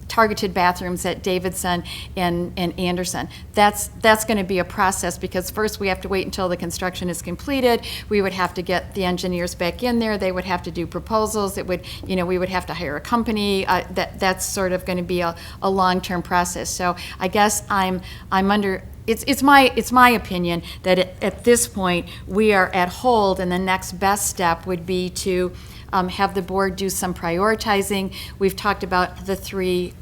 targeted bathrooms at Davidson and Anderson, that's going to be a process, because first we have to wait until the construction is completed. We would have to get the engineers back in there. They would have to do proposals. It would, we would have to hire a company. That's sort of going to be a long-term process. So I guess I'm under. It's my opinion that at this point we are at hold, and the next best step would be to have the board do some prioritizing. We've talked about the three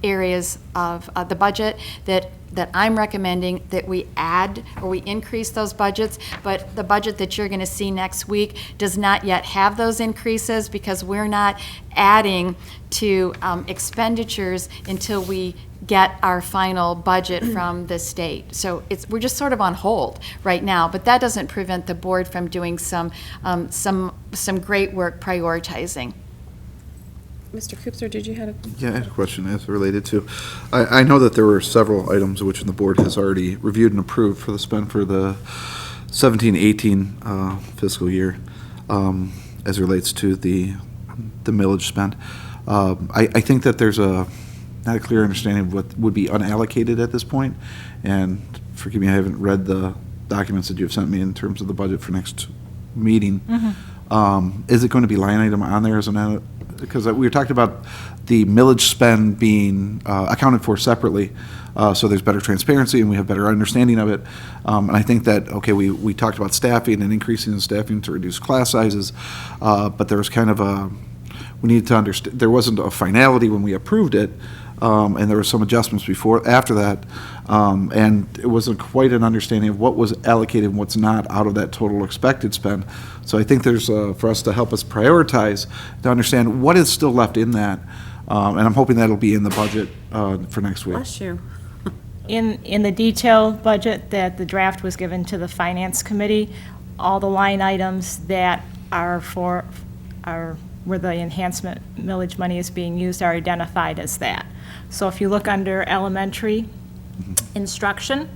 areas of the budget that I'm recommending that we add or we increase those budgets, but the budget that you're going to see next week does not yet have those increases, because we're not adding to expenditures until we get our final budget from the state. So we're just sort of on hold right now, but that doesn't prevent the board from doing some great work prioritizing. Mr. Koopser, did you have a? Yeah, I had a question as related to, I know that there were several items which the board has already reviewed and approved for the spend for the 17-18 fiscal year as it relates to the millage spend. I think that there's not a clear understanding of what would be unallocated at this point, and forgive me, I haven't read the documents that you've sent me in terms of the budget for next meeting. Mm-hmm. Is it going to be line item on there as an, because we were talking about the millage spend being accounted for separately, so there's better transparency and we have better understanding of it. And I think that, okay, we talked about staffing and increasing the staffing to reduce class sizes, but there was kind of we needed to understand, there wasn't a finality when we approved it, and there were some adjustments after that, and it wasn't quite an understanding of what was allocated and what's not out of that total expected spend. So I think there's, for us to help us prioritize, to understand what is still left in that, and I'm hoping that'll be in the budget for next week. Bless you. In the detailed budget that the draft was given to the Finance Committee, all the line items that are where the enhancement millage money is being used are identified as that. So if you look under elementary instruction,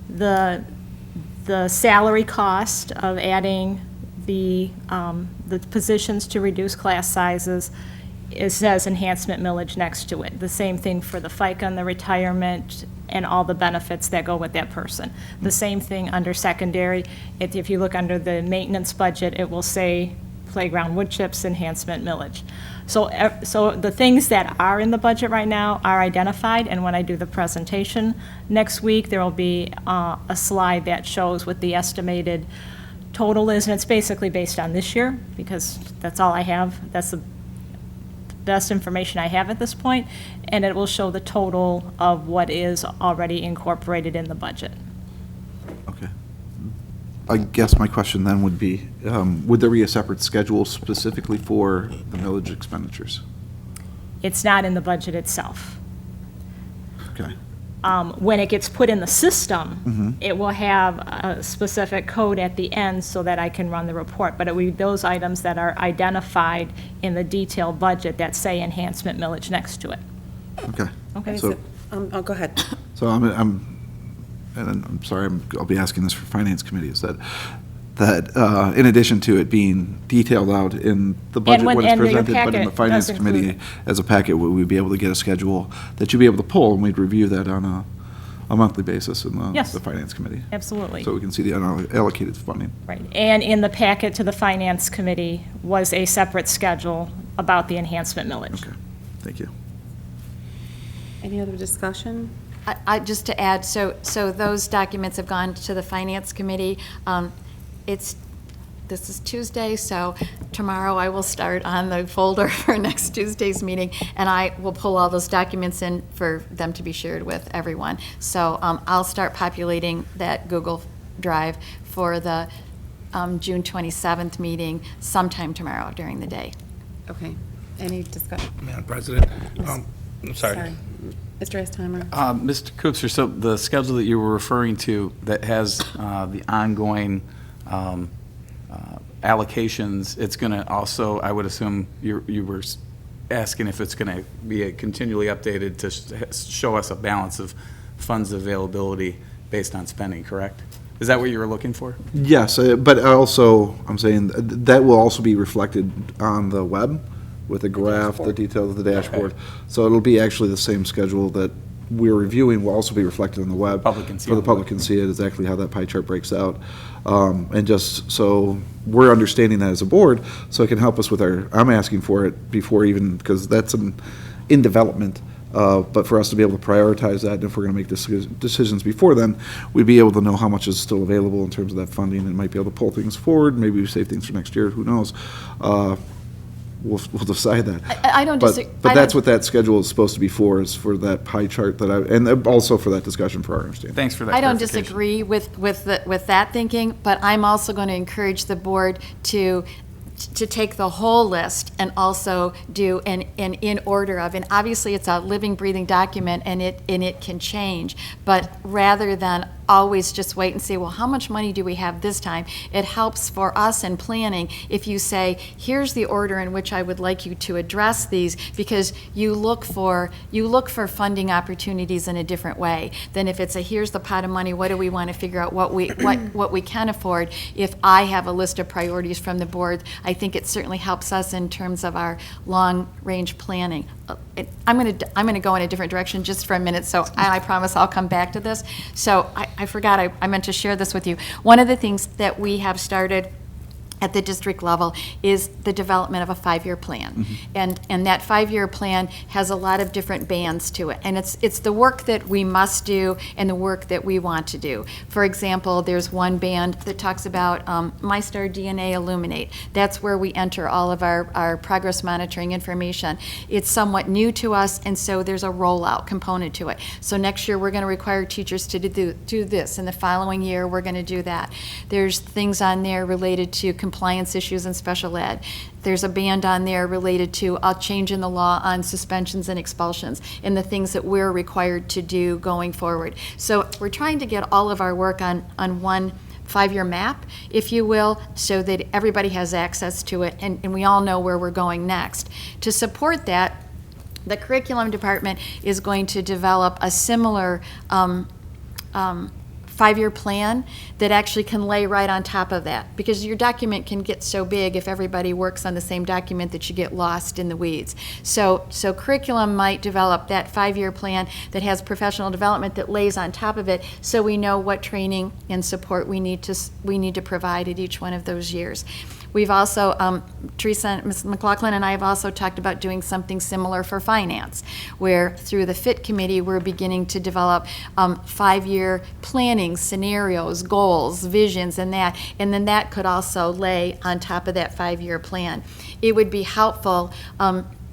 the salary cost of adding the positions to reduce class sizes, it says enhancement millage next to it. The same thing for the FICA and the retirement and all the benefits that go with that person. The same thing under secondary. If you look under the maintenance budget, it will say playground wood chips, enhancement millage. So the things that are in the budget right now are identified, and when I do the presentation next week, there will be a slide that shows what the estimated total is, and it's basically based on this year, because that's all I have. That's the best information I have at this point, and it will show the total of what is already incorporated in the budget. Okay. I guess my question then would be, would there be a separate schedule specifically for the millage expenditures? It's not in the budget itself. Okay. When it gets put in the system, Mhm. it will have a specific code at the end so that I can run the report. But it will be those items that are identified in the detailed budget that say enhancement millage next to it. Okay. Okay. So, Oh, go ahead. so and I'm sorry, I'll be asking this for Finance Committee, is that in addition to it being detailed out in the budget when- when it's and your presented, but in the packet Finance does include Committee as a packet, would we be able to get a schedule that you'd be able to pull, and we'd review that on a monthly basis in Yes. the Finance Committee? Absolutely. So we can see the unallocated funding. Right. And in the packet to the Finance Committee was a separate schedule about the enhancement millage. Okay, thank you. Any other discussion? Just to add, so those documents have gone to the Finance Committee. This is Tuesday, so tomorrow I will start on the folder for next Tuesday's meeting, and I will pull all those documents in for them to be shared with everyone. So I'll start populating that Google Drive for the June 27th meeting sometime tomorrow during the day. Okay. Any discussion? Madam President, I'm sorry. Mr. Estheimer? Mr. Kuchar, so the schedule that you were referring to that has the ongoing allocations, it's going to also, I would assume, you were asking if it's going to be continually updated to show us a balance of funds availability based on spending, correct? Is that what you were looking for? Yes, but I'm saying that will also be reflected on the web with a graph, the details of the dashboard. So it'll be actually the same schedule that we're reviewing will also be reflected on the web. Public can see for the on the public can see it, exactly how that pie chart breaks out. And just so we're understanding that as a board, so it can help us with I'm asking for it before even, because that's in development. But for us to be able to prioritize that, and if we're going to make decisions before then, we'd be able to know how much is still available in terms of that funding, and might be able to pull things forward. Maybe we save things for next year. Who knows? We'll decide that. I don't But disagree. but that's what that schedule is supposed to be for, is for that pie chart and also for that discussion for our understanding. Thanks for that I don't clarification. disagree with that thinking, but I'm also going to encourage the board to take the whole list and also do an in order of, and obviously it's a living, breathing document and it can change, but rather than always just wait and say, well, how much money do we have this time? It helps for us in planning if you say, here's the order in which I would like you to address these, because you look for funding opportunities in a different way than if it's here's the pot of money, what do we want to figure out what we can afford. If I have a list of priorities from the board, I think it certainly helps us in terms of our long-range planning. I'm going to go in a different direction just for a minute, so I promise I'll come back to this. So I forgot, I meant to share this with you. One of the things that we have started at the district level is the development of a 5-year plan. And that 5-year plan has a lot of different bands to it. And it's the work that we must do and the work that we want to do. For example, there's one band that talks about MyStar DNA Illuminate. That's where we enter all of our progress monitoring information. It's somewhat new to us, and so there's a rollout component to it. So next year, we're going to require teachers to do this, and the following year, we're going to do that. There's things on there related to compliance issues in special ed. There's a band on there related to a change in the law on suspensions and expulsions and the things that we're required to do going forward. So we're trying to get all of our work on one 5-year map, if you will, so that everybody has access to it and we all know where we're going next. To support that, the curriculum department is going to develop a similar 5-year plan that actually can lay right on top of that, because your document can get so big if everybody works on the same document that you get lost in the weeds. So curriculum might develop that 5-year plan that has professional development that lays on top of it, so we know what training and support we need to provide at each one of those years. We've also, Teresa, Ms. McLaughlin and I have also talked about doing something similar for finance, where through the FIT committee, we're beginning to develop 5-year planning, scenarios, goals, visions, and then that could also lay on top of that 5-year plan. It would be helpful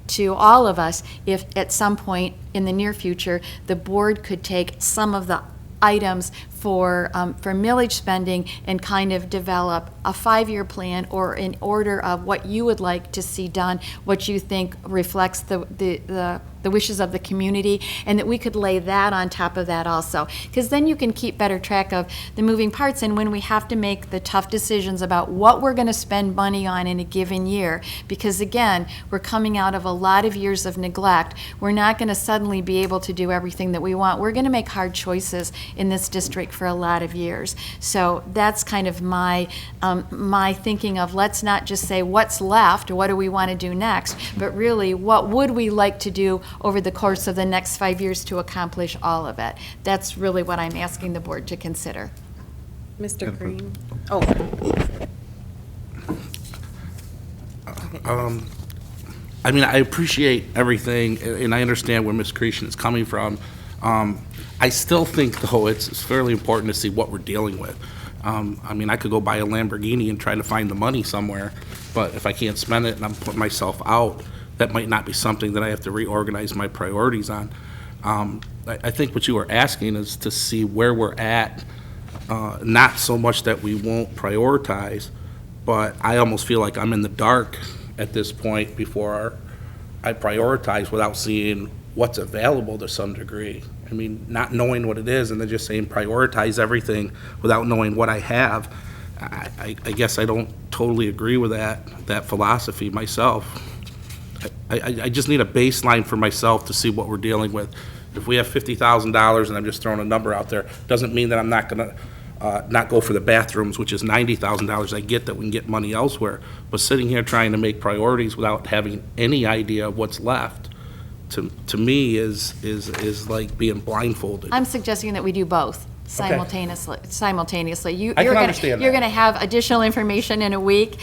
to all of us if at some point in the near future, the board could take some of the items for millage spending and kind of develop a 5-year plan or in order of what you would like to see done, what you think reflects the wishes of the community, and that we could lay that on top of that also. Because then you can keep better track of the moving parts, and when we have to make the tough decisions about what we're going to spend money on in a given year, because again, we're coming out of a lot of years of neglect. We're not going to suddenly be able to do everything that we want. We're going to make hard choices in this district for a lot of years. So that's kind of my thinking of, let's not just say what's left, or what do we want to do next, but really what would we like to do over the course of the next 5 years to accomplish all of it. That's really what I'm asking the board to consider. Mr. Green? Oh. I mean, I appreciate everything, and I understand where Ms. Creation is coming from. I still think, though, it's fairly important to see what we're dealing with. I mean, I could go buy a Lamborghini and try to find the money somewhere, but if I can't spend it and I'm putting myself out, that might not be something that I have to reorganize my priorities on. I think what you were asking is to see where we're at, not so much that we won't prioritize, but I almost feel like I'm in the dark at this point before I prioritize without seeing what's available to some degree. I mean, not knowing what it is and then just saying prioritize everything without knowing what I have. I guess I don't totally agree with that philosophy myself. I just need a baseline for myself to see what we're dealing with. If we have $50,000 and I'm just throwing a number out there, doesn't mean that I'm not going to not go for the bathrooms, which is $90,000. I get that we can get money elsewhere, but sitting here trying to make priorities without having any idea of what's left, to me is like being blindfolded. I'm suggesting that we do both. Simultaneously. I can understand You're that. going to have additional information in a week,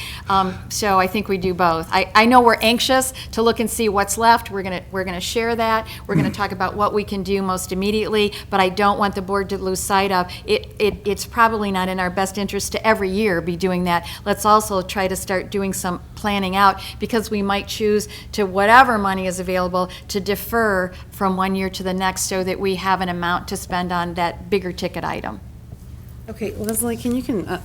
so I think we do both. I know we're anxious to look and see what's left. We're going to share that. We're going to talk about what we can do most immediately, but I don't want the board to lose sight of it's probably not in our best interest to every year be doing that. Let's also try to start doing some planning out, because we might choose to, whatever money is available, to defer from one year to the next so that we have an amount to spend on that bigger ticket item. Okay, Leslie, go ahead,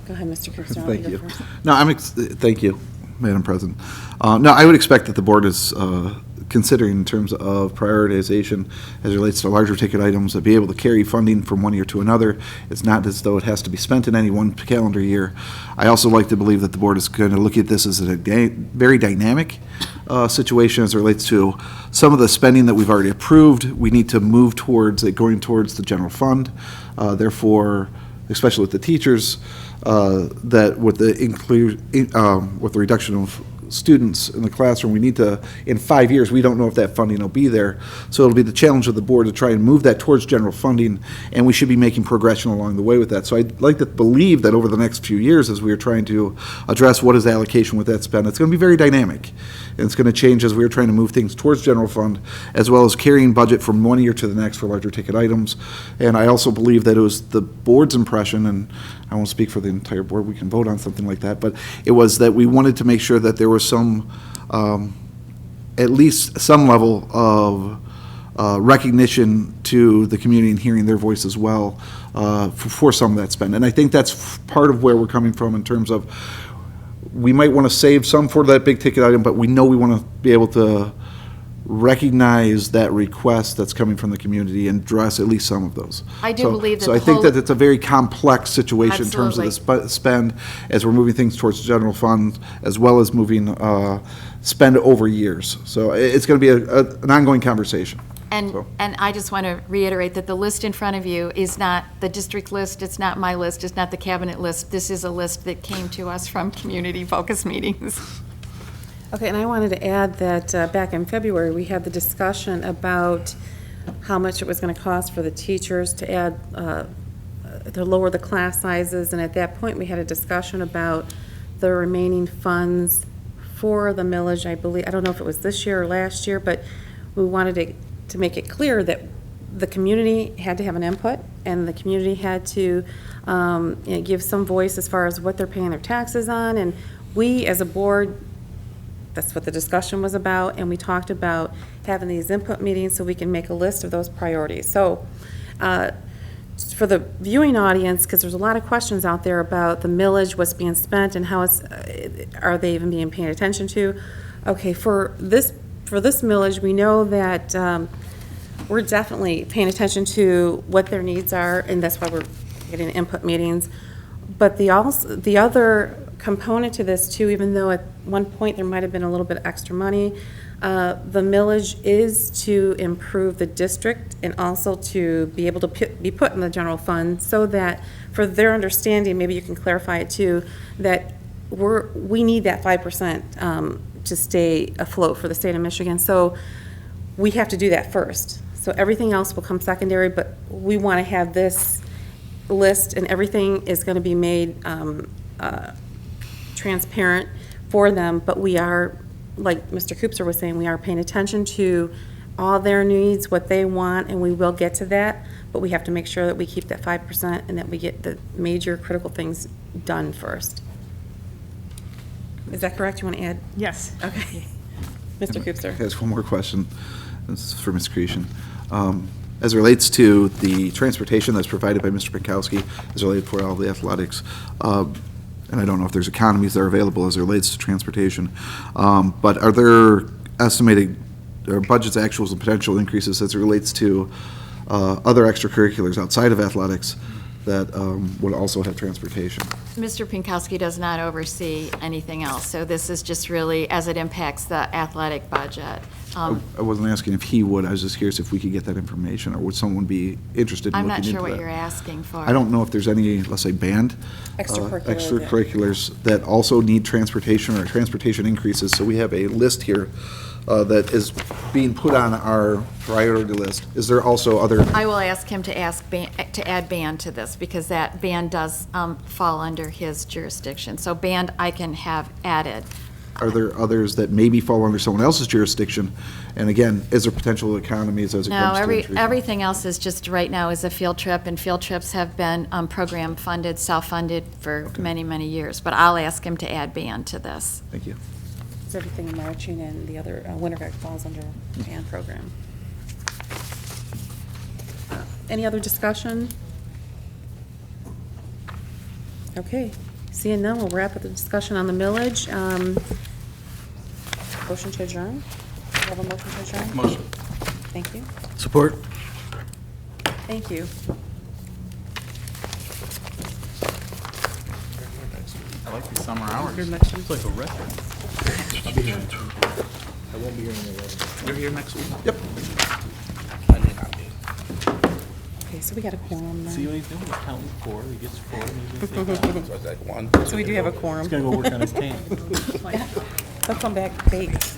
Mr. Kirkstone. Thank you. No, thank you, Madam President. No, I would expect that the board is considering in terms of prioritization as it relates to larger ticket items, to be able to carry funding from one year to another. It's not as though it has to be spent in any one calendar year. I also like to believe that the board is going to look at this as a very dynamic situation as it relates to some of the spending that we've already approved. We need to move towards it going towards the general fund. Therefore, especially with the teachers, that with the reduction of students in the classroom, we need to, in 5 years, we don't know if that funding will be there. So it'll be the challenge of the board to try and move that towards general funding, and we should be making progression along the way with that. So I'd like to believe that over the next few years, as we are trying to address what is the allocation with that spend, it's going to be very dynamic. And it's going to change as we're trying to move things towards general fund, as well as carrying budget from one year to the next for larger ticket items. And I also believe that it was the board's impression, and I won't speak for the entire board, we can vote on something like that, but it was that we wanted to make sure that there was some, at least some level of recognition to the community and hearing their voice as well for some of that spend. And I think that's part of where we're coming from in terms of, we might want to save some for that big ticket item, but we know we want to be able to recognize that request that's coming from the community and address at least some of those. I do believe that So the I think whole- that it's a very complex situation in terms of the spend as we're moving things towards general fund, as well as moving spend over years. So it's going to be an ongoing conversation. And I just want to reiterate that the list in front of you is not the district list, it's not my list, it's not the cabinet list. This is a list that came to us from community focus meetings. Okay, and I wanted to add that back in February, we had the discussion about how much it was going to cost for the teachers to add, to lower the class sizes, and at that point, we had a discussion about the remaining funds for the millage, I believe. I don't know if it was this year or last year, but we wanted to make it clear that the community had to have an input, and the community had to give some voice as far as what they're paying their taxes on, and we, as a board, that's what the discussion was about, and we talked about having these input meetings so we can make a list of those priorities. So for the viewing audience, because there's a lot of questions out there about the millage, what's being spent, and how it's, are they even being paid attention to? Okay, for this millage, we know that we're definitely paying attention to what their needs are, and that's why we're getting input meetings. But the other component to this too, even though at one point there might have been a little bit of extra money, the millage is to improve the district and also to be able to be put in the general fund so that for their understanding, maybe you can clarify it too, that we need that 5% to stay afloat for the state of Michigan. So we have to do that first. So everything else will come secondary, but we want to have this list and everything is going to be made transparent for them, but we are, like Mr. Koopser was saying, we are paying attention to all their needs, what they want, and we will get to that, but we have to make sure that we keep that 5% and that we get the major critical things done first. Is that correct? You want to add? Yes. Okay. Mr. Koopser. There's one more question. This is for Ms. Creation. As it relates to the transportation that's provided by Mr. Pinkowski, as related for all the athletics, and I don't know if there's economies that are available as it relates to transportation, but are there estimated or budgets, actuals, and potential increases as it relates to other extracurriculars outside of athletics that would also have transportation? Mr. Pinkowski does not oversee anything else, so this is just really as it impacts the athletic budget. I wasn't asking if he would, I was just curious if we could get that information, or would someone be interested in I'm looking into not that? sure what you're asking for. I don't know if there's any, let's say, band extracurriculars that also need transportation or transportation increases. So we have a list here that is being put on our priority list. Is there also other? I will ask him to add band to this, because that band does fall under his jurisdiction. So band I can have added. Are there others that maybe fall under someone else's jurisdiction? And again, is there potential economies as it comes to increasing? Everything else is just, right now, is a field trip, and field trips have been program funded, self-funded for many, many years. But I'll ask him to add band to this. Thank you. Is everything in marching and the other winter guard falls under band program? Any other discussion? Okay, seeing none, we'll wrap up the discussion on the millage. Motion to adjourn? Do you have a motion to adjourn? Motion. Thank you. Support? Thank you. I like these summer hours. It's like a record. I won't be here in the 11th. You're here next week? Yep. I may not be. Okay, so we got a quorum See now. what he's doing, he's counting 4, he gets 4, maybe he'll take So it's like one. So we do have a quorum. He's gonna go work on his tan. They'll come back baked.